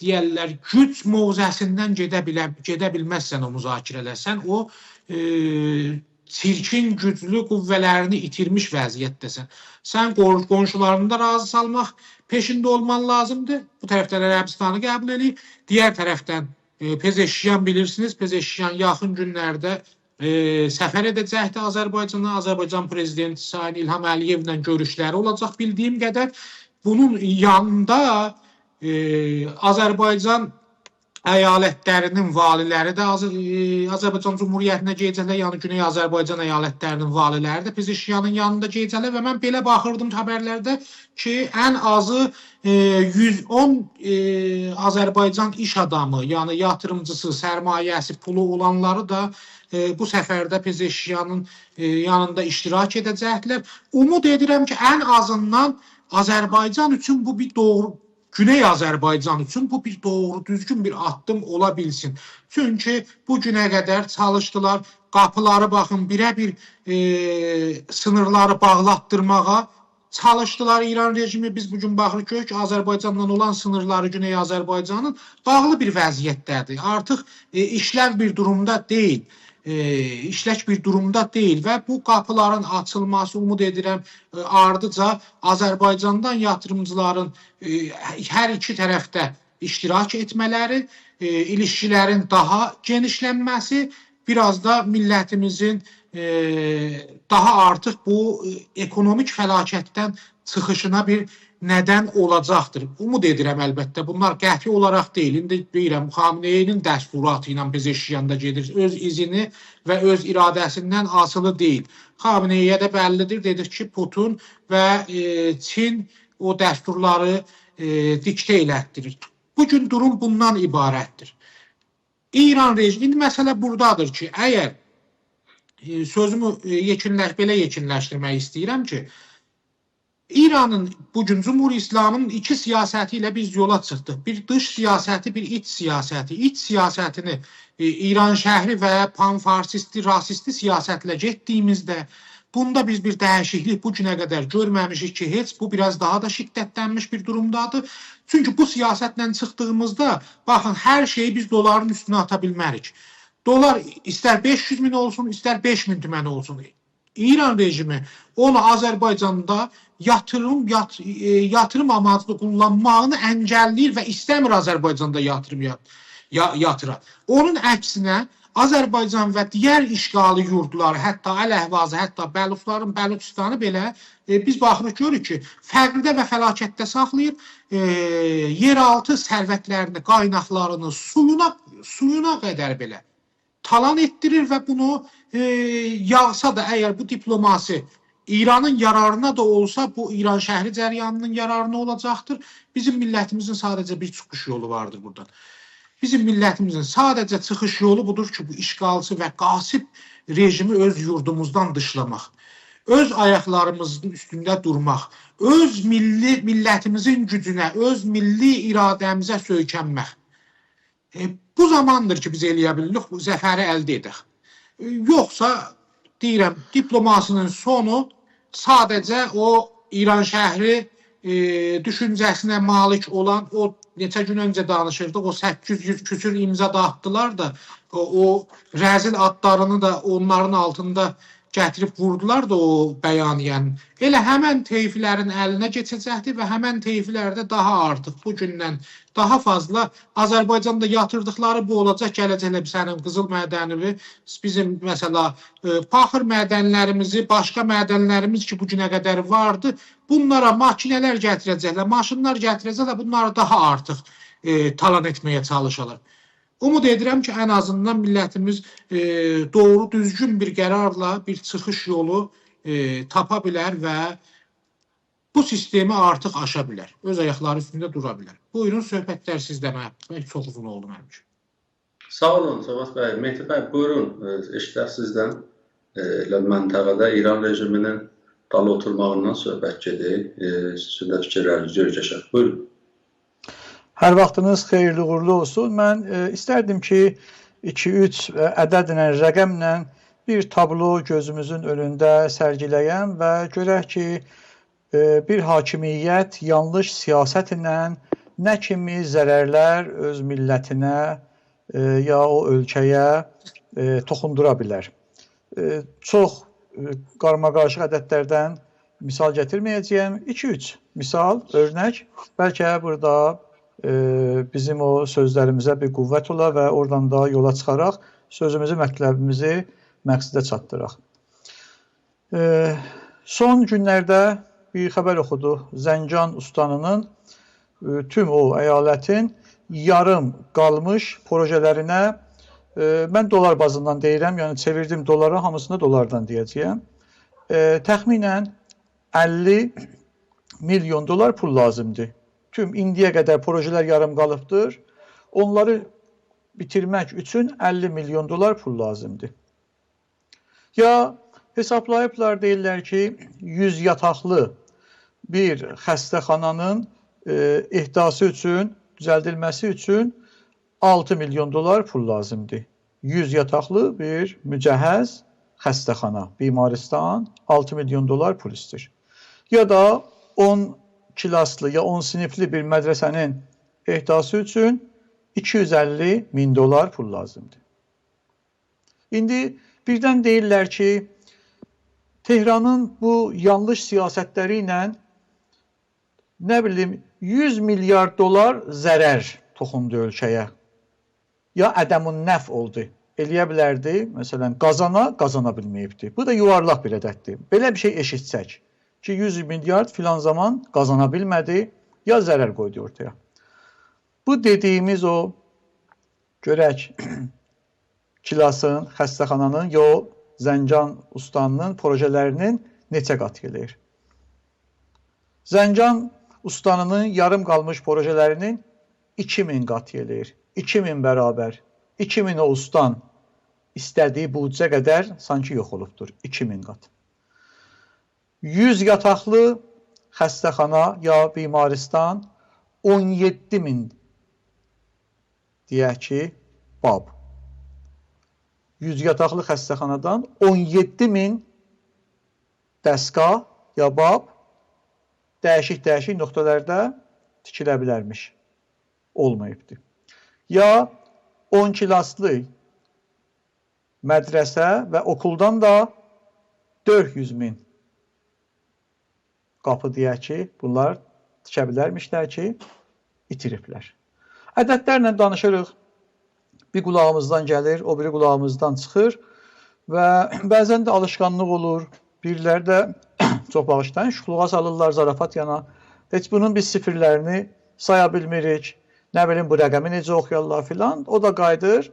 deyərlər güc mövzəsindən gedə bilməzsən o müzakirələr. Sən o çirkin güclü qüvvələrini itirmiş vəziyyətdəsən. Sən qonşularını da razı salmaq peşində olman lazımdır. Bu tərəfdən Ərəbistanı qəbul edir. Digər tərəfdən Pezeşkiyan bilirsiniz, Pezeşkiyan yaxın günlərdə səfər edəcəkdir Azərbaycana. Azərbaycan prezidenti Sayın İlham Əliyevlə görüşləri olacaq bildiyim qədər. Bunun yanında Azərbaycan əyalətlərinin valiləri də Azərbaycan Cumhuriyyətinə gedəcəklər, yəni Güney Azərbaycan əyalətlərinin valiləri də Pezeşkiyanın yanında gedəcəklər və mən belə baxırdım xəbərlərdə ki, ən azı 110 Azərbaycan iş adamı, yəni yatırımcısı, sərmayəsi, pulu olanları da bu səfərdə Pezeşkiyanın yanında iştirak edəcəklər. Umud edirəm ki, ən azından Azərbaycan üçün bu bir doğru, Güney Azərbaycan üçün bu bir doğru, düzgün bir addım ola bilsin. Çünki bu günə qədər çalışdılar, qapıları baxın, birə-bir sınırları bağlatdırmağa çalışdılar İran rejimi. Biz bugün baxırıq ki, Azərbaycanla olan sınırları Güney Azərbaycanın bağlı bir vəziyyətdədir. Artıq işləv bir durumda deyil. İşlək bir durumda deyil və bu qapıların açılması umud edirəm ardıca Azərbaycandan yatırımcıların hər iki tərəfdə iştirak etmələri, ilişkilərin daha genişlənməsi, biraz da millətimizin daha artıq bu ekonomik fəlakətdən çıxışına bir nədən olacaqdır. Umud edirəm əlbəttə. Bunlar qəti olaraq deyil. İndi deyirəm, Xameneyinin dəsturatı ilə Pezeşkiyanda gedir. Öz izini və öz iradəsindən asılı deyil. Xameneyə də bəllidir. Dedik ki, Putin və Çin o dəsturları diktə elətdirir. Bugün durum bundan ibarətdir. İran rejimi, indi məsələ buradadır ki, əgər sözümü belə yekunləşdirmək istəyirəm ki, İranın bugün Cumhur İslam'ın iki siyasəti ilə biz yola çıxdıq. Bir dış siyasəti, bir iç siyasəti. İç siyasətini İran şəhri və panfarsisti, rasisti siyasətlə getdiyimizdə bunda biz bir dəyişiklik bu günə qədər görməmişik ki, heç bu biraz daha da şiddətlənmiş bir durumdadır. Çünki bu siyasətlə çıxdığımızda baxın, hər şeyi biz doların üstünə ata bilmərik. Dolar istər 500 min olsun, istər 5 min tümən olsun. İran rejimi onu Azərbaycanda yatırım amaclı kullanmağını əngəlləyir və istəmir Azərbaycanda yatırım yatıra. Onun əksinə Azərbaycan və digər işğali yurdları, hətta Əl-Əhvazı, hətta Bəluçların Bəluçistanı belə biz baxırıq, görürük ki, fəqirdə və fəlakətdə saxlayır, yeraltı sərvətlərini, qaynaqlarını suyuna qədər belə talan etdirir və bunu yağsa da əgər bu diplomasi İranın yararına da olsa bu İran şəhri cəryanının yararına olacaqdır. Bizim millətimizin sadəcə bir çıxış yolu vardır buradan. Bizim millətimizin sadəcə çıxış yolu budur ki, bu işğalçı və qasib rejimi öz yurdumuzdan dışlamaq, öz ayaqlarımızın üstündə durmaq, öz millətimizin gücünə, öz milli iradəmizə söykənmək. Bu zamandır ki, biz eləyə bilirik, bu zəfəri əldə edək. Yoxsa, deyirəm, diplomasının sonu sadəcə o İran şəhri düşüncəsinə malik olan, o neçə gün öncə danışırdıq, o 800 küsür imza dağıtdılar da, o rəzil adlarını da onların altında gətirib vurdular da o bəyaniyənin. Elə həmən teyfilərin əlinə keçəcəkdir və həmən teyfilərdə daha artıq bugündən daha fazla Azərbaycanda yatırdıqları bu olacaq, gələcəklə sənin qızıl mədənini, bizim məsələ paxır mədənlərimizi, başqa mədənlərimiz ki bugünə qədər vardı, bunlara makinələr gətirəcəklər, maşınlar gətirəcəklər, bunları daha artıq talan etməyə çalışırlar. Umud edirəm ki, ən azından millətimiz doğru düzgün bir qərarla bir çıxış yolu tapa bilər və bu sistemi artıq aşa bilər. Öz ayaqları üstündə dura bilər. Buyurun, söhbətlər sizdə. Bəlkə çox uzun oldu mənim üçün. Sağ olun Cavad bəy. Mehdi bəy, buyurun. Eşidək sizdən. Elə məntəqədə İran rejiminin dal oturmağından söhbət gedir. Sizin də fikirlərinizi görüşək. Buyurun. Hər vaxtınız xeyirli uğurlu olsun. Mən istərdim ki, 2-3 ədədlə, rəqəmlə bir tablo gözümüzün önündə sərgiləyəm və görək ki, bir hakimiyyət yanlış siyasətlə nə kimi zərərlər öz millətinə ya o ölkəyə toxundura bilər. Çox qarmaqarışıq ədədlərdən misal gətirməyəcəyəm. 2-3 misal, örnək. Bəlkə burada bizim o sözlərimizə bir qüvvət ola və oradan da yola çıxaraq sözümüzü, mətləbimizi məqsədə çatdıraq. Son günlərdə bir xəbər oxudu. Zəncan Ustanının tüm o əyalətin yarım qalmış projələrinə, mən dolar bazından deyirəm, yəni çevirdim dolara, hamısını dolardan deyəcəyəm. Təxminən 50 milyon dolar pul lazımdır. Tüm indiyə qədər projelər yarım qalıbdır. Onları bitirmək üçün 50 milyon dolar pul lazımdır. Ya hesablayıblar, deyirlər ki, 100 yataqlı bir xəstəxananın ehdası üçün, düzəldilməsi üçün 6 milyon dolar pul lazımdır. 100 yataqlı bir mücəhəz xəstəxana, bimaristan 6 milyon dolar pul istir. Ya da 10 kilaslı ya 10 sinifli bir mədrəsənin ehdası üçün 250 min dolar pul lazımdır. İndi birdən deyirlər ki, Tehranın bu yanlış siyasətləri ilə nə bilim 100 milyar dolar zərər toxundu ölkəyə. Ya ədəmun nəf oldu. Eləyə bilərdi, məsələn, qazana bilməyibdi. Bu da yuvarlaq bir ədəddir. Belə bir şey eşitsək ki, 100 milyard filan zaman qazana bilmədi, ya zərər qoydu ortaya. Bu dediyimiz o, görək, kilasın, xəstəxananın, ya Zəncan Ustanının projelərinin neçə qat gəlir? Zəncan Ustanının yarım qalmış projelərinin 2000 qat gəlir. 2000 bərabər. 2000 o ustan istədiyi büdcə qədər sanki yox olubdur. 2000 qat. 100 yataqlı xəstəxana ya bimaristan 17 min deyək ki, bab. 100 yataqlı xəstəxanadan 17 min dəstgah ya bab dəyişik nöqtələrdə tikilə bilərmiş. Olmayıbdır. Ya 10 kilaslı mədrəsə və okuldan da 400 min qapı deyək ki, bunlar tikə bilərmişlər ki, itiriblər. Ədədlərlə danışırıq. Bir qulağımızdan gəlir, o biri qulağımızdan çıxır və bəzən də alışqanlıq olur. Biriləri də çox bağışlayın, şuxluğa salırlar, zarafat yana. Heç bunun biz sifirlərini saya bilmirik. Nə bilim, bu rəqəmi necə oxuyarlar filan. O da qayıdır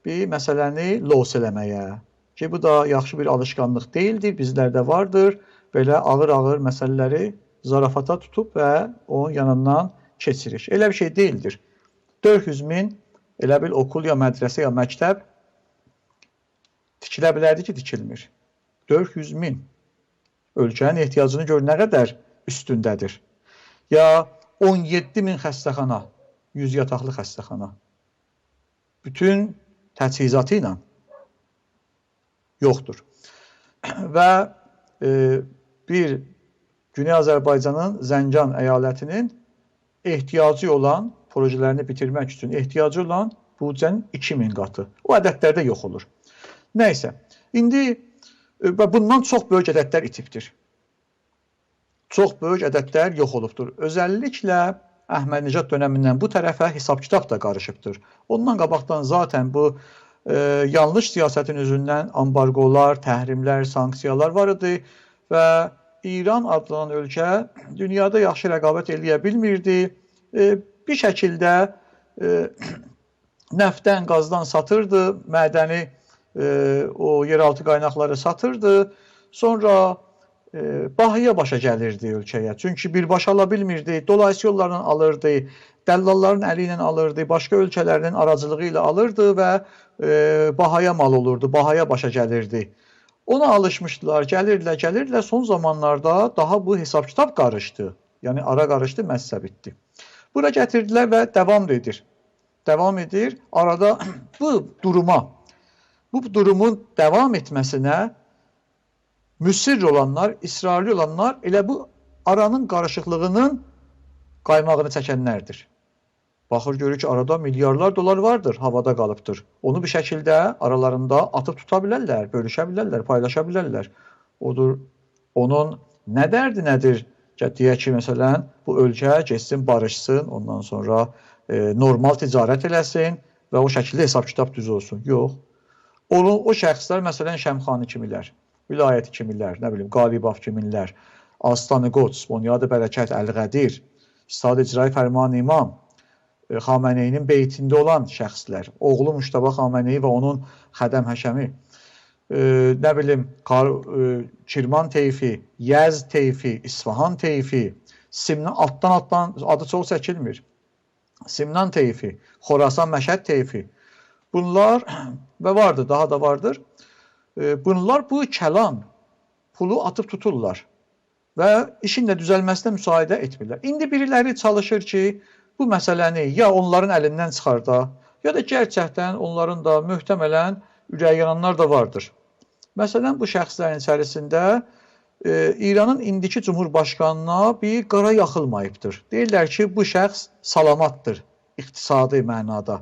bir məsələni los eləməyə. Ki, bu da yaxşı bir alışqanlıq deyildir, bizlərdə vardır. Belə ağır-ağır məsələləri zarafata tutub və onun yanından keçirik. Elə bir şey deyildir. 400 min elə bil okul ya mədrəsə ya məktəb tikilə bilərdi ki, tikilmir. 400 min. Ölkənin ehtiyacını gör nə qədər üstündədir. Ya 17 min xəstəxana, 100 yataqlı xəstəxana. Bütün təchizatı ilə yoxdur. Və bir Güney Azərbaycanın Zəncan əyalətinin ehtiyacı olan projelerini bitirmək üçün ehtiyacı olan büdcənin 2000 qatı. O ədədlərdə yox olur. Nəysə, indi bundan çox böyük ədədlər itibdir. Çox böyük ədədlər yox olubdur. Özəlliklə Əhməd Nicat dönəmindən bu tərəfə hesab-kitab da qarışıbdır. Ondan qabaqdan zaten bu yanlış siyasətin üzündən ambargolar, təhrimlər, sanksiyalar var idi və İran adlanan ölkə dünyada yaxşı rəqabət eləyə bilmirdi. Bir şəkildə Nəftdən, qazdan satırdı, mədəni o yeraltı qaynaqları satırdı. Sonra bahaya başa gəlirdi ölkəyə. Çünki birbaşa ala bilmirdi, dolayısı yollarla alırdı, dəllalların əli ilə alırdı, başqa ölkələrin aracılığı ilə alırdı və bahaya mal olurdu, bahaya başa gəlirdi. Ona alışmışdılar, gəlirdilər. Son zamanlarda daha bu hesab-kitab qarışdı. Yəni ara qarışdı, məsələ bitdi. Bura gətirdilər və davam edir. Arada bu durumun davam etməsinə müsir olanlar, israrlı olanlar elə bu aranın qarışıqlığının qaymağını çəkənlərdir. Baxır, görür ki, arada milyarlar dolar vardır, havada qalıbdır. Onu bir şəkildə aralarında atıb tuta bilərlər, bölüşə bilərlər, paylaşa bilərlər. Odur, onun nə dərdi nədir? Deyək ki, məsələn, bu ölkə geçsin, barışsın, ondan sonra normal ticarət eləsin və o şəkildə hesab-kitab düz olsun. Yox. O şəxslər, məsələn, Şəmxani kimilər, vilayəti kimilər, nə bilim, Qalibov kimilər, Aslanı Qoç, Bunyad-ı Bərəkət, Əl-Qədir, İstihad İcra Fərman İmam, Xaməneyinin beytində olan şəxslər, oğlu Müştəbə Xaməneyi və onun xədəm həşəmi, nə bilim, Kirman teyfi, Yəz teyfi, İsfahan teyfi, Simnan, altdan adı çox çəkilmir, Simnan teyfi, Xorasan Məşəd teyfi, bunlar və vardır, daha da vardır. Bunlar bu kəlam pulu atıb tuturlar və işin də düzəlməsinə müsaidə etmirlər. İndi biriləri çalışır ki, bu məsələni ya onların əlindən çıxarda, ya da gerçəkdən onların da möhtəmələn ürəyi yananlar da vardır. Məsələn, bu şəxslərin içərisində İranın indiki Cumhurbaşqanına bir qara yaxılmayıbdır. Deyirlər ki, bu şəxs salamatdır iqtisadi mənada,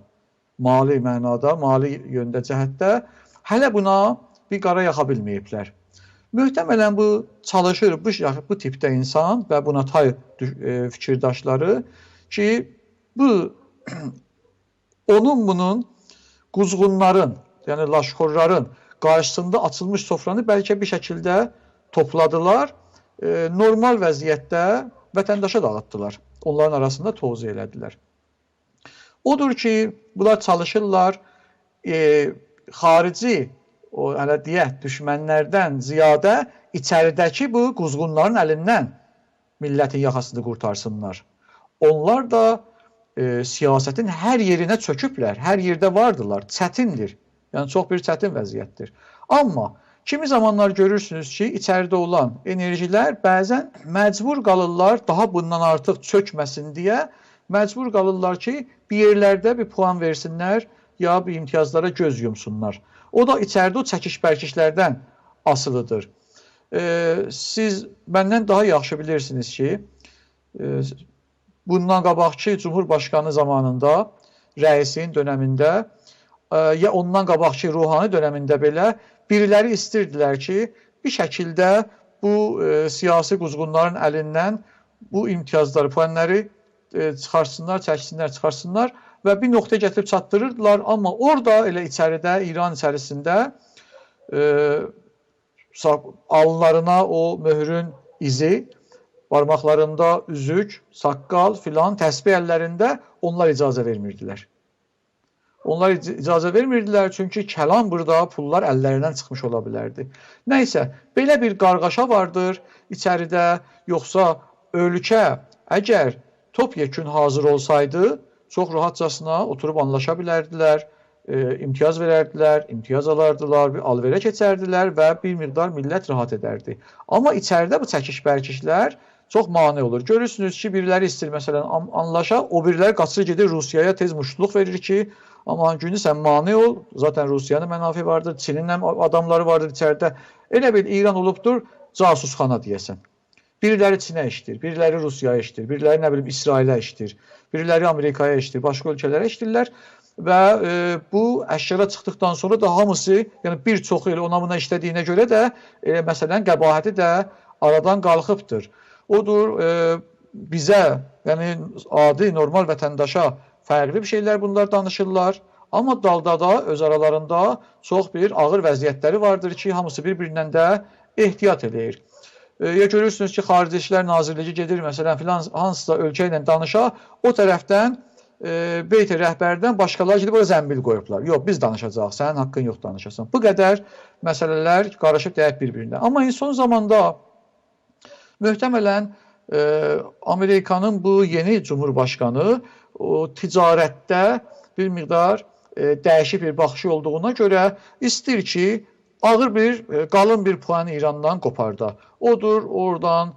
mali mənada, mali yöndə cəhətdə. Hələ buna bir qara yaxa bilməyiblər. Möhtəmələn bu çalışır, bu tipdə insan və buna tay fikirdaşları ki, bunun quzğunların, yəni laşxorların qarşısında açılmış sofranı bəlkə bir şəkildə topladılar, normal vəziyyətdə vətəndaşa dağıtdılar. Onların arasında tozə elədilər. Odur ki, bunlar çalışırlar, xarici, hələ deyək, düşmənlərdən ziyadə içəridəki bu quzğunların əlindən millətin yaxasını qurtarsınlar. Onlar da siyasətin hər yerinə çöküblər, hər yerdə vardılar, çətindir. Yəni, çox bir çətin vəziyyətdir. Amma kimi zamanlar görürsünüz ki, içəridə olan enerjilər bəzən məcbur qalırlar, daha bundan artıq çökməsin deyə, məcbur qalırlar ki, bir yerlərdə bir puan versinlər, ya bir imtiyazlara göz yumsunlar. O da içəridə o çəkiş-bərkişlərdən asılıdır. Siz məndən daha yaxşı bilirsiniz ki, bundan qabaqki Cumhurbaşqanı zamanında, rəisin dönəmində, ya ondan qabaqki ruhani dönəmində belə biriləri istəyirdilər ki, bir şəkildə bu siyasi quzğunların əlindən bu imtiyazları, puanları çıxarsınlar, çəksinlər, çıxarsınlar və bir nöqtəyə gətirib çatdırırdılar. Amma orada elə içəridə, İran içərisində alınlarına o möhrün izi, barmaqlarında üzük, saqqal filan, təsbih əllərində onlar icazə vermirdilər. Onlar icazə vermirdilər çünki kəlam burada, pullar əllərindən çıxmış ola bilərdi. Nəysə, belə bir qarğaşa vardır içəridə, yoxsa ölkə əgər topyekün hazır olsaydı, çox rahatcasına oturub anlaşa bilərdilər, imtiyaz verərdilər, imtiyaz alardılar, bir alverə keçərdilər və bir miqdar millət rahat edərdi. Amma içəridə bu çəkiş-bərkişlər çox mane olur. Görürsünüz ki, biriləri istəyir məsələn anlaşa, o biriləri qaçır gedir Rusiyaya, tez muştuluq verir ki, aman günü sən mane ol, zaten Rusiyanın mənafi vardır, Çinin adamları vardır içəridə. Elə bil İran olubdur, casusxana deyəsən. Biriləri Çinə işdir, biriləri Rusiyaya işdir, biriləri nə bilim İsrailə işdir, biriləri Amerikaya işdir, başqa ölkələrə işdirlər və bu əşkara çıxdıqdan sonra da hamısı, yəni bir çoxu elə ona buna işlədiyinə görə də məsələn qəbahəti də aradan qalxıbdır. Odur bizə, yəni adi normal vətəndaşa fərqli bir şeylər bunlar danışırlar, amma dalda da öz aralarında çox bir ağır vəziyyətləri vardır ki, hamısı bir-birindən də ehtiyat edir. Ya görürsünüz ki, Xarici İşlər Nazirliyi gedir, məsələn, filan hansısa ölkə ilə danışa, o tərəfdən BT rəhbərdən başqaları gedib ora zəmbil qoyublar. Yox, biz danışacağıq, sənin haqqın yox danışasan. Bu qədər məsələlər qarışıb dəyib bir-birinə. Amma son zamanda möhtəmələn Amerikanın bu yeni Cumhurbaşqanı o ticarətdə bir miqdar dəyişik bir baxışı olduğuna görə istəyir ki, ağır bir, qalın bir puanı İrandan qoparda. Odur, oradan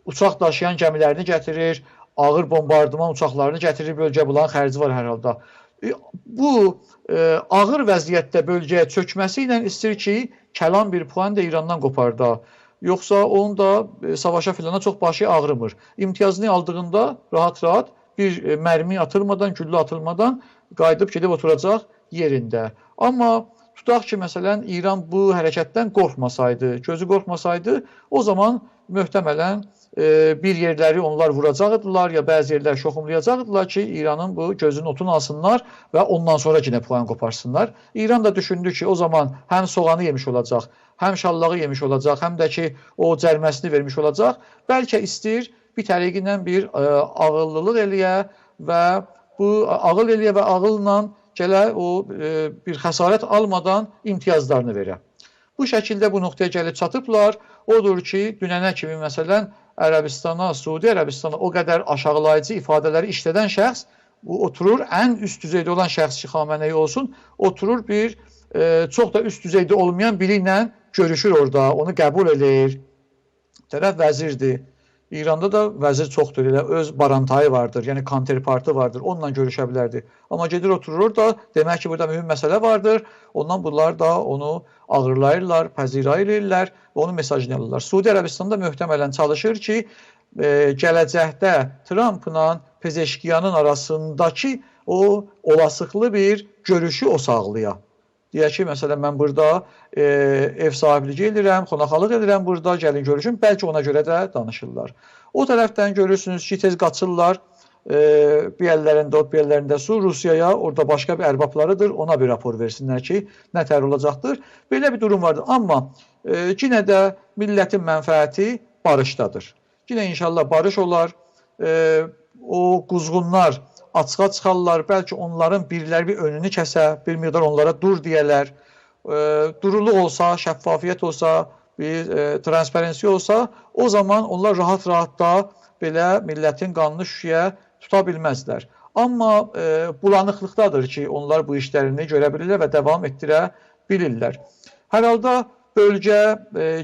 uçaq daşıyan gəmilərini gətirir, ağır bombardıman uçaqlarını gətirir bölgəyə, bulan xərci var hər halda. Bu ağır vəziyyətdə bölgəyə çökməsi ilə istəyir ki, kəlam bir puan da İrandan qoparda. Yoxsa onun da savaşa filana çox başı ağrımır. İmtiyazını aldığında rahat-rahat bir mərmi atılmadan, güllə atılmadan qayıdıb gedib oturacaq yerində. Amma tutaq ki, məsələn, İran bu hərəkətdən qorxmasaydı, gözü qorxmasaydı, o zaman möhtəmələn bir yerləri onlar vuracaqdılar ya bəzi yerlər şoxumlayacaqdılar ki, İranın bu gözünün otunu alsınlar və ondan sonra yenə puan qoparsınlar. İran da düşündü ki, o zaman həm soğanı yemiş olacaq, həm şallağı yemiş olacaq, həm də ki, o cərməsini vermiş olacaq. Bəlkə istəyir bir tərəqindən bir ağıllılıq eləyə və bu ağıl eləyə və ağılla gələ o bir xəsarət almadan imtiyazlarını verə. Bu şəkildə bu nöqtəyə gəlib çatıblar. Odur ki, dünənə kimi məsələn Ərəbistana, Suudi Ərəbistana o qədər aşağılayıcı ifadələri işlədən şəxs, bu oturur, ən üst düzeydə olan şəxs ki, Xamenei olsun, oturur bir çox da üst düzeydə olmayan biri ilə görüşür orada, onu qəbul edir. Tərəf vəzirdir. İranda da vəzir çoxdur, elə öz barantayı vardır, yəni counterpartı vardır, onunla görüşə bilərdi. Amma gedir oturur da, demək ki, burada mühüm məsələ vardır, ondan bunlar da onu ağırlayırlar, pəzirayırlar və onun mesajını alırlar. Suudi Ərəbistanda möhtəmələn çalışır ki, gələcəkdə Trumpla Pezeşkiyanın arasındakı o olasılıqlı bir görüşü o sağlaya. Deyək ki, məsələn, mən burada ev sahibliyi edirəm, xonaqalıq edirəm burada, gəlin görüşün, bəlkə ona görə də danışırlar. O tərəfdən görürsünüz ki, tez qaçırlar, bir əllərində ot, bir əllərində su, Rusiyaya, orada başqa bir ərbablarıdır, ona bir rapor versinlər ki, nə tər olacaqdır. Belə bir durum vardır. Amma yenə də millətin mənfəəti barışdadır. Yenə inşallah barış olar, o quzğunlar açığa çıxarlar, bəlkə onların biriləri bir önünü kəsə, bir miqdar onlara dur deyələr, duruluq olsa, şəffafiyyət olsa, bir transparensiya olsa, o zaman onlar rahat-rahat da belə millətin qanını şüşəyə tuta bilməzlər. Amma bulanıqlıqdadır ki, onlar bu işlərini görə bilirlər və davam etdirə bilirlər. Hər halda bölgə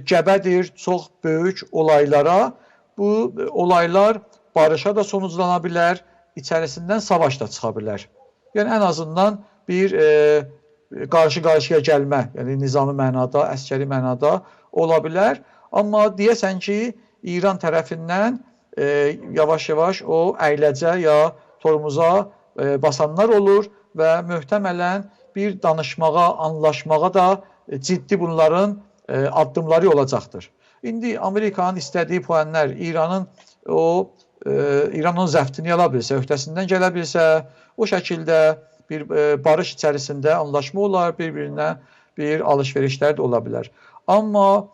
gəbədir çox böyük olaylara, bu olaylar barışa da sonuclana bilər, içərisindən savaş da çıxa bilər. Yəni, ən azından bir qarşı-qarşıya gəlmə, yəni nizami mənada, əskəri mənada ola bilər. Amma deyəsən ki, İran tərəfindən yavaş-yavaş o əyləcə ya tormuza basanlar olur və möhtəmələn bir danışmağa, anlaşmağa da ciddi bunların addımları olacaqdır. İndi Amerikanın istədiyi puanlar İran onun zəftini ala bilsə, öhdəsindən gələ bilsə, o şəkildə bir barış içərisində anlaşma olar, bir-birinə bir alış-verişlər də ola bilər. Amma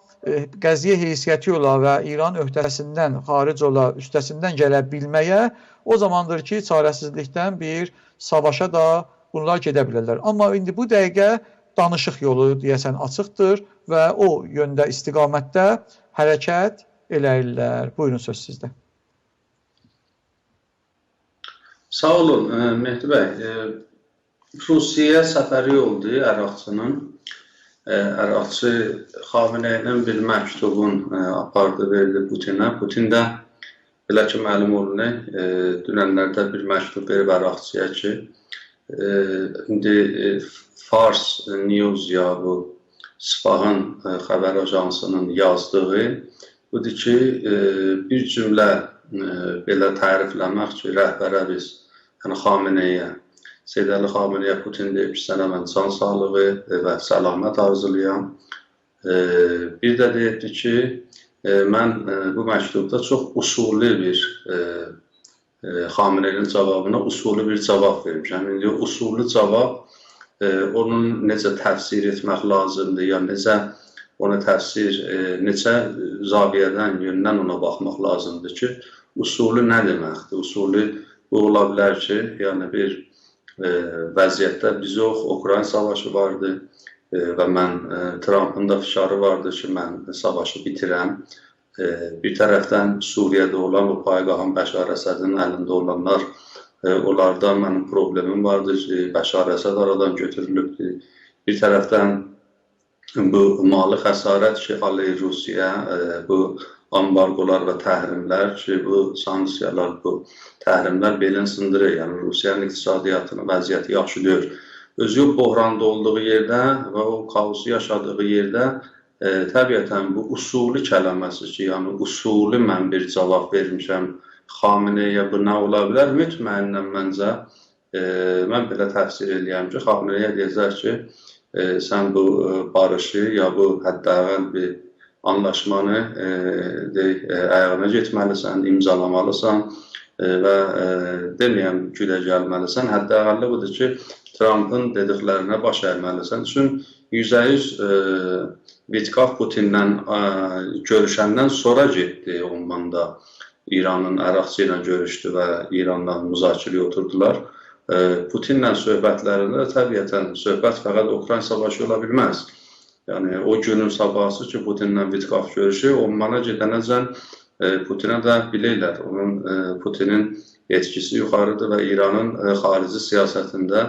qəziyyə heysiyyəti ola və İran öhdəsindən xaric ola, üstəsindən gələ bilməyə, o zamandır ki, çarəsizlikdən bir savaşa da bunlar gedə bilərlər. Amma indi bu dəqiqə danışıq yolu deyəsən açıqdır və o yöndə istiqamətdə hərəkət eləyirlər. Buyurun, söz sizdə. Sağ olun Mehdi bəy. Rusiyaya səfəri oldu Əraqçının. Əraqçı Xameneyinin bir məktubun apardı, verdi Putinə. Putin də belə ki, məlum olunur, dünənlərdə bir məktub verib Əraqçıya ki, indi Fars News ya bu Sfahan xəbər ajansının yazdığı budur ki, bir cümlə belə tərifləmək ki, rəhbərə biz, yəni Xameneyə, Seyyid Əli Xameneyə Putin deyib ki, sənə mən can sağlığı və səlamət arzulayam. Bir də deyibdi ki, mən bu məktubda çox usullu bir Xameneyin cavabına usullu bir cavab vermişəm. İndi usullu cavab onun necə təfsir etmək lazımdır, ya necə onu təfsir, neçə zaviyədən, yöndən ona baxmaq lazımdır ki, usulü nə deməkdir? Usulü bu ola bilər ki, yəni bir vəziyyətdə biz yox, Ukrayna savaşı vardı və mən Trumpın da fişarı vardı ki, mən savaşı bitirəm. Bir tərəfdən Suriyədə olan o payqahan Bəşar Əsədin əlində olanlar, onlardan mənim problemim vardı ki, Bəşar Əsəd aradan götürülübdür. Bir tərəfdən bu mali xəsarət ki, aleyh Rusiya, bu ambargolar və təhrimlər ki, bu sanksiyalar, bu təhrimlər belin sındırır. Yəni Rusiyanın iqtisadiyyatının vəziyyəti yaxşı deyil. Özü bohranda olduğu yerdə və o kaosu yaşadığı yerdə təbiətən bu usulü kələməsi ki, yəni usulü mən bir cavab vermişəm Xameneyə, bu nə ola bilər? Mütməyindən məncə, mən belə təfsir edirəm ki, Xameneyə deyəcək ki, sən bu barışı ya bu hətta bir anlaşmanı ayağına getməlisən, imzalamalısan və deməyəm gülə gəlməlisən. Hətta əvvəldə budur ki, Trump'ın dediklərinə baş əyməlisən. Üçün %100 Vitkov Putinlə görüşəndən sonra getdi. Ondan da İranın Əraqçı ilə görüşdü və İranla müzakirəyə oturdular. Putinlə söhbətlərində təbiətən söhbət fəqət Ukrayna savaşı ola bilməz. Yəni o günün sabahısı ki, Putinlə Vitkov görüşü, onlara gedənəcən Putinə də bilirlər. Putinin yetkisi yuxarıdır və İranın xarici siyasətində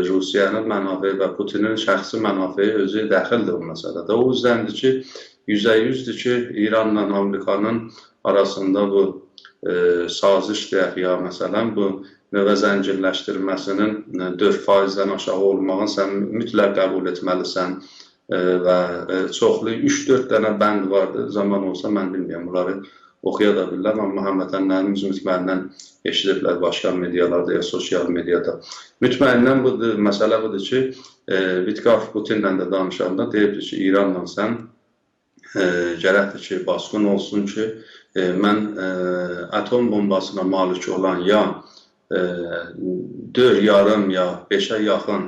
Rusiyanın mənafeyi və Putinin şəxsi mənafeyi özü dəxildir o məsələdə. O yüzdəndir ki, %100'dür ki, İranla Amerikanın arasında bu saziş deyək ya, məsələn, bu nüvə zəncirləşdirməsinin 4%-dən aşağı olmağını sən mütləq qəbul etməlisən və çoxlu 3-4 dənə bənd vardı. Zaman olsa mən bilmirəm, bunları oxuya da bilirəm, amma həmvətənlərimiz mütməyindən eşidiblər başqa medialarda ya sosial mediada. Mütməyindən budur, məsələ budur ki, Vitkov Putinlə də danışanda deyibdir ki, İranla sən gərəkdir ki, basqın olsun ki, mən atom bombasına malik olan ya 4,5 ya 5'ə yaxın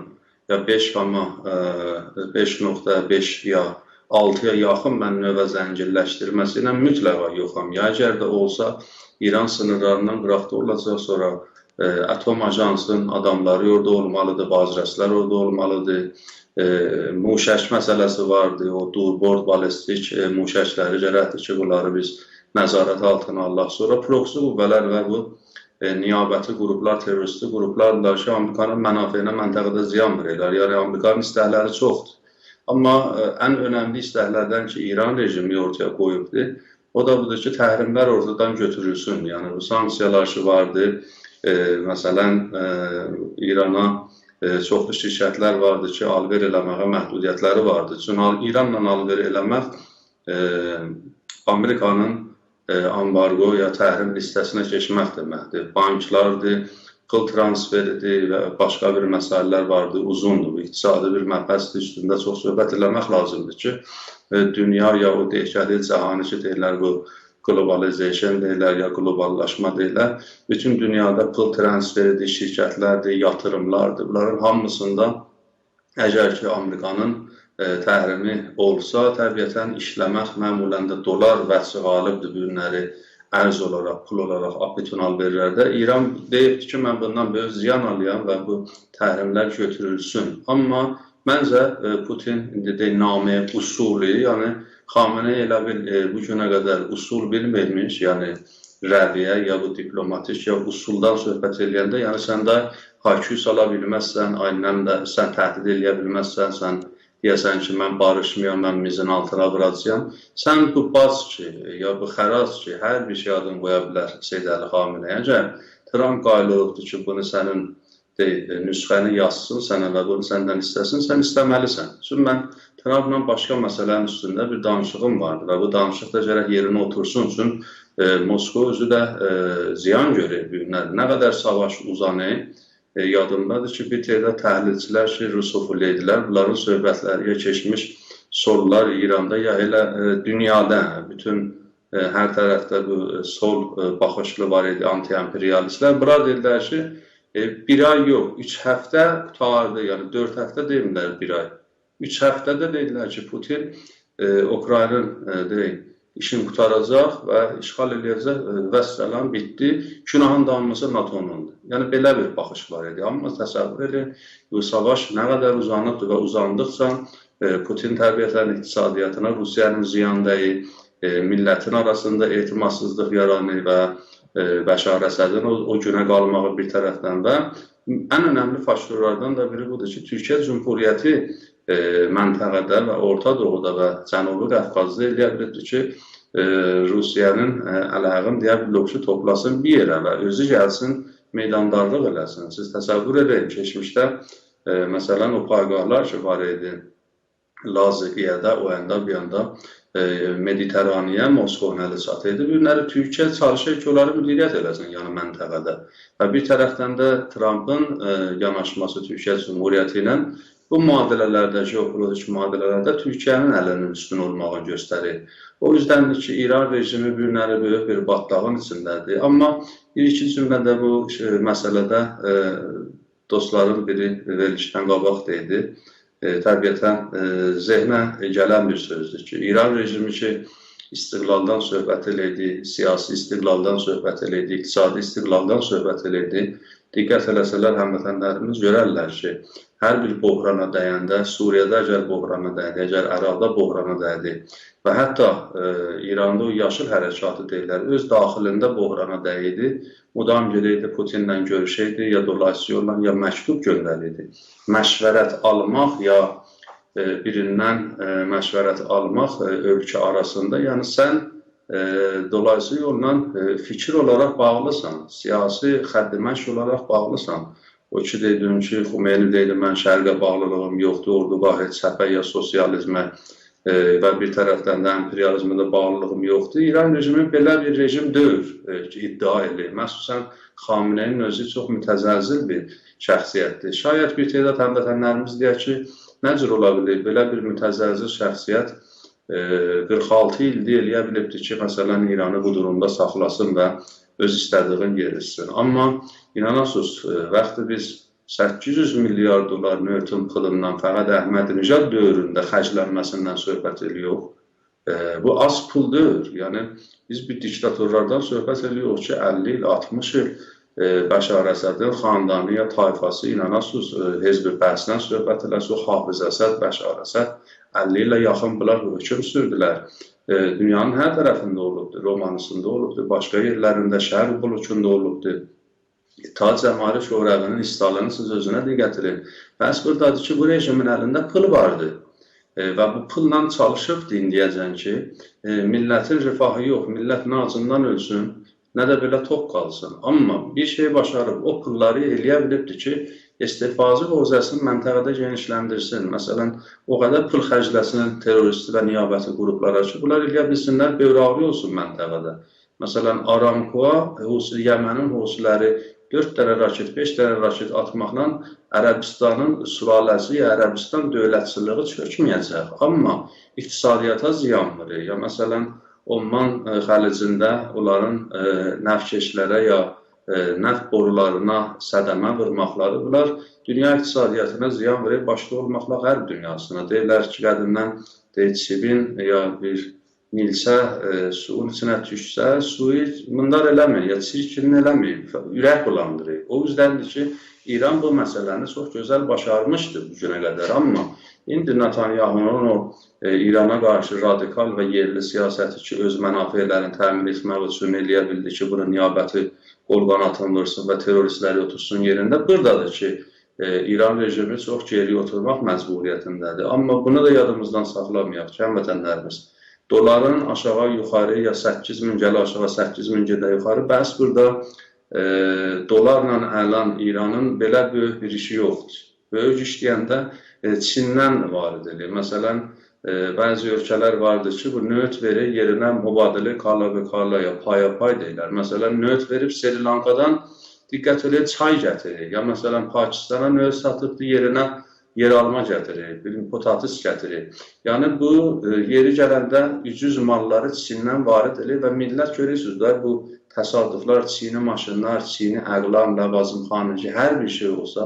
ya 5,5 ya 6'ya yaxın mən nüvə zəncirləşdirməsi ilə mütləq yoxam. Ya əgər də olsa İran sınırlarından qıraqda olacaq, sonra atom ajansının adamları orada olmalıdır, bazrəslər orada olmalıdır. Muşəş məsələsi vardı, o durbord balistik muşəşləri gərəkdir ki, bunları biz nəzarət altına alaq. Sonra proksi qüvvələr və bu niyabəti qruplar, terroristi qruplarlar ki, Amerikanın mənafeyinə məntəqədə ziyan verirlər. Yəni, Amerikanın istəkləri çoxdur. Amma ən önəmli istəklərdən ki, İran rejimi ortaya qoyubdur, o da budur ki, təhrimlər ortadan götürülsün. Yəni, bu sanksiyalar ki vardır, məsələn, İrana çoxlu şirkətlər vardır ki, alver eləməyə məhdudiyyətləri vardır. Çünki İranla alver eləmək Amerikanın ambargo ya təhrim listəsinə keçmək deməkdir. Banklardır, pul transferidir və başqa bir məsələlər vardır, uzundur. Bu iqtisadi bir məbhəsdir, üstündə çox söhbət eləmək lazımdır ki, dünya ya o deyəkəli cəhanı ki, deyirlər bu globalization deyirlər ya globallaşma deyirlər. Bütün dünyada pul transferidir, şirkətlərdir, yatırımlardır. Bunların hamısında əgər ki, Amerikanın təhrimi olsa, təbiətən işləmək məmulən də dolar vəsi qalibdir bu günləri ərz olaraq, pul olaraq apitunal verirlərdə. İran deyibdir ki, mən bundan böyük ziyan alıyorum və bu təhrimlər götürülsün. Amma məncə Putin naməyə usulü, yəni Xameneyi elə bil bu günə qədər usul bilmirmiş, yəni rəviyyə ya bu diplomatik ya usuldan söhbət edəndə, yəni sən də hakü sala bilməzsən, aynən də sən təhdid edə bilməzsən, sən deyəsən ki, mən barışmıyam, mən mizin altına vuracağım. Sən bu baz ki, ya bu xəraz ki, hər bir şey adını qoya bilər Seyyid Əli Xameneyə. Əgər Trump qayılıqdır ki, bunu sənin nüsxəni yazsın sənə və bunu səndən istəsin, sən istəməlisən. Çünki mən Trumpla başqa məsələnin üstündə bir danışığım vardı və bu danışıq da gərək yerinə otursun üçün Moskva özü də ziyan görür bu günlər. Nə qədər savaş uzanır, yadımdadır ki, bir təhdə təhlilçilər ki, rusofil edilər, bunların söhbətləriyə keçmiş sollar İranda ya elə dünyada, bütün hər tərəfdə bu sol baxışlı var idi, anti-imperialistlər. Bura deyirlər ki, bir ay yox, 3 həftə qutardı, yəni 4 həftə deyirlər bir ay. 3 həftədə deyirlər ki, Putin Ukraynanın işin qutaracaq və işğal eləyəcək və səlam bitdi. Günahın damlısı NATO-nundur. Yəni belə bir baxış var idi. Amma təsəvvür edin, bu savaş nə qədər uzanıbdır və uzandıqca Putin təbiətən iqtisadiyyatına Rusiyanın ziyan dəyir, millətin arasında etimadsızlıq yaranır və Bəşar Əsədin o günə qalmağı bir tərəfdən və ən önəmli faktorlardan da biri budur ki, Türkiyə Cumhuriyyəti məntəqədə və Orta Doğuda və Cənubi Qafqazda eləyə bilibdir ki, Rusiyanın əlaqın deyə bloku toplasın bir yerə və özü gəlsin, meydandarlıq eləsin. Siz təsəvvür edin, keçmişdə məsələn o payqahlar ki var idi, Laziqiyədə, o yanda, bir yanda Mediteraniyə, Moskova nəli çatıydı. Bunları Türkiyə çalışır ki, onları müdiriyyət eləsin yəni məntəqədə. Və bir tərəfdən də Trump'ın yanaşması Türkiyə Cumhuriyyəti ilə bu müadilələrdə, jeopolitik müadilələrdə Türkiyənin əlinin üstün olmağı göstərir. O yüzdendir ki, İran rejimi günləri böyük bir batlağın içindədir. Amma bir-iki cümlədə bu məsələdə dostların biri verilişdən qabaq deyildi. Təbiətən zehnə gələn bir sözdür ki, İran rejimi ki, istiqlaldan söhbət eləydi, siyasi istiqlaldan söhbət eləydi, iqtisadi istiqlaldan söhbət eləydi. Diqqət eləsələr, həmvətənlərimiz görərlər ki, hər bir bohrana dəyəndə, Suriyada əgər bohrana dəydi, əgər Əraqda bohrana dəydi və hətta İranda o yaşıl hərəkatı deyirlər, öz daxilində bohrana dəydi, mudam gedəydi, Putinlə görüşəydi, ya dolayısıyla yolla, ya məktub göndərirdi. Məşvərət almaq, ya birindən məşvərət almaq ölkə arasında, yəni sən dolayısıyla yolla fikir olaraq bağlısan, siyasi xəddiməş olaraq bağlısan. O ki, dedim ki, Xumeyni deydi, mən şərqə bağlılığım yoxdur, orduğa, səhvə ya sosializmə və bir tərəfdən də imperializmə də bağlılığım yoxdur. İran rejimi belə bir rejim deyil ki, iddia edir. Məxsusən Xameneinin özü çox mütəzəlzil bir şəxsiyyətdir. Şayət bir tədad həmvətənlərimiz deyək ki, nə cür ola bilir? Belə bir mütəzəlzil şəxsiyyət 46 ildir eləyə bilibdir ki, məsələn, İranı bu durumda saxlasın və öz istədiğin yerilsin. Amma inanasınız, vaxtı biz 800 milyar dolar nötün pılından fəqət Əhmədinəcad dövründə xərclənməsindən söhbət edirik. Bu az puldur. Yəni, biz bir diktatorlardan söhbət edirik ki, 50 il, 60 il Bəşar Əsədin xandanı ya tayfası, inanasınız, Hezb-i Bəhsdən söhbət eləsə, Hafız Əsəd, Bəşar Əsəd 50 ilə yaxın bunlar hökm sürdülər. Dünyanın hər tərəfində olubdur, Romanısında olubdur, başqa yerlərində, şəhər buluşunda olubdur. İttihat Cəmahiri Şurasının istalını siz özünə de gətirin. Bəs buradadır ki, bu rejimin əlində pul vardı və bu pulla çalışıbdır indiyəcən ki, millətin rifahı yox, millət nə acından ölsün, nə də belə toq qalsın. Amma bir şey başarıb, o pulları eləyə bilibdir ki, istihbazi hozəsini məntəqədə genişləndirsin. Məsələn, o qədər pul xərcləsin terroristi və niyabəti qruplara ki, bunlar eləyə bilsinlər, böyraqlı olsun məntəqədə. Məsələn, Aramcoa, Yəmənin Husiləri 4 dənə raket, 5 dənə raket atmaqla Ərəbistanın sülaləsi, Ərəbistan dövlətçiliyi çökməyəcək. Amma iqtisadiyyata ziyan verir. Ya məsələn, Oman xəlicində onların nəfkeşlərə ya nəft borularına sədəmə vurmaqları, bunlar dünya iqtisadiyyatına ziyan verir, başda olmaqla qərb dünyasına. Deyirlər ki, qədimdən Çibin ya bir Nilsə, suyun içinə düşsə, suyu bunlar eləmir, ya çirkin eləmir, ürək bulandırır. O yüzdəndir ki, İran bu məsələni çox gözəl başarmışdır bu günə qədər. Amma indi Netanyahu'nun o İrana qarşı radikal və yerli siyasəti ki, öz mənafelerini təmin etmək üçün eləyə bildi ki, bunun niyabəti qol-qanatını vursun və teröristləri otursun yerində. Buradadır ki, İran rejimi çox geri oturmaq məcburiyyətindədir. Amma bunu da yadımızdan saxlamayaq ki, həmvətənlərimiz. Doların aşağı yuxarı ya 8.000 gələ aşağı 8.000 gedə yuxarı. Bəs burada dolarla əlan İranın belə böyük bir işi yoxdur. Böyük iş deyəndə Çindən var edilir. Məsələn, bəzi ölkələr vardır ki, bu nöt verir yerinə mübadilə kala ya paya deyirlər. Məsələn, nöt verib Sri Lankadan diqqət edin çay gətirir. Ya məsələn, Pakistana nöt satıbdır yerinə yer alma gətirir, potatis gətirir. Yəni, bu yeri gələndə ucuz malları Çindən varid edir və millət görürsünüzlər, bu təsadüflər, Çini maşınlar, Çini əqlam, ləvazımxanı ki, hər bir şey olsa,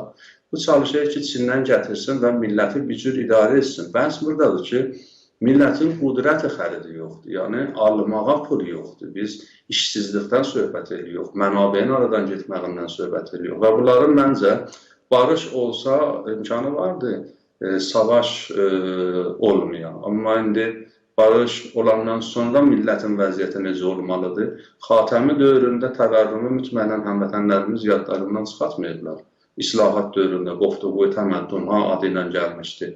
bu çalışır ki, Çindən gətirsin və milləti bir cür idarə etsin. Bəs buradadır ki, Millətin qudrəti xəridi yoxdur. Yəni almağa pul yoxdur. Biz işsizlikdən söhbət edirik, mənabeyin aradan getməyindən söhbət edirik. Və bunların məncə barış olsa imkanı vardı, savaş olmayan. Amma indi barış olandan sonra millətin vəziyyəti necə olmalıdır? Xatəmi dövründə təvərrümü mütməyyən həmvətənlərimiz yadlarından çıxartmayıblar. İslahat dövründə qofduğu təməddün adı ilə gəlmişdi.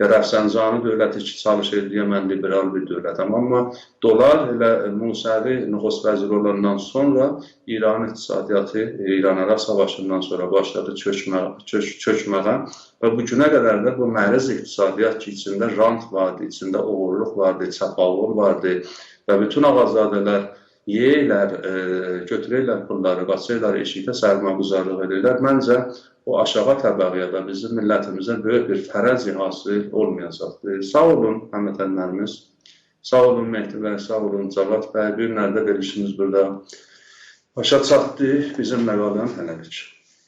Rəfsənjani dövləti ki, çalış edir, mən liberal bir dövlətəm. Amma dolar elə Musavi nüfus vəziri olandan sonra İran iqtisadiyyatı İran-Ərəb savaşından sonra başladı çökməyə və bu günə qədər də bu məruz iqtisadiyyat ki, içində rant vardı, içində oğurluq vardı, çapalıq vardı və bütün ağazadələr yeyirlər, götürürlər pulları, qaçırlar, eşikdə sərmaquzarlıq edirlər. Məncə o aşağı təbəqəyə və bizim millətimizə böyük bir fərəz hasil olmayacaqdır. Sağ olun həmvətənlərimiz, sağ olun Mehdi bəy, sağ olun Cavad bəy. Bir günlərdə verilişimiz burada başa çatdı. Bizimlə qalın, hələlik.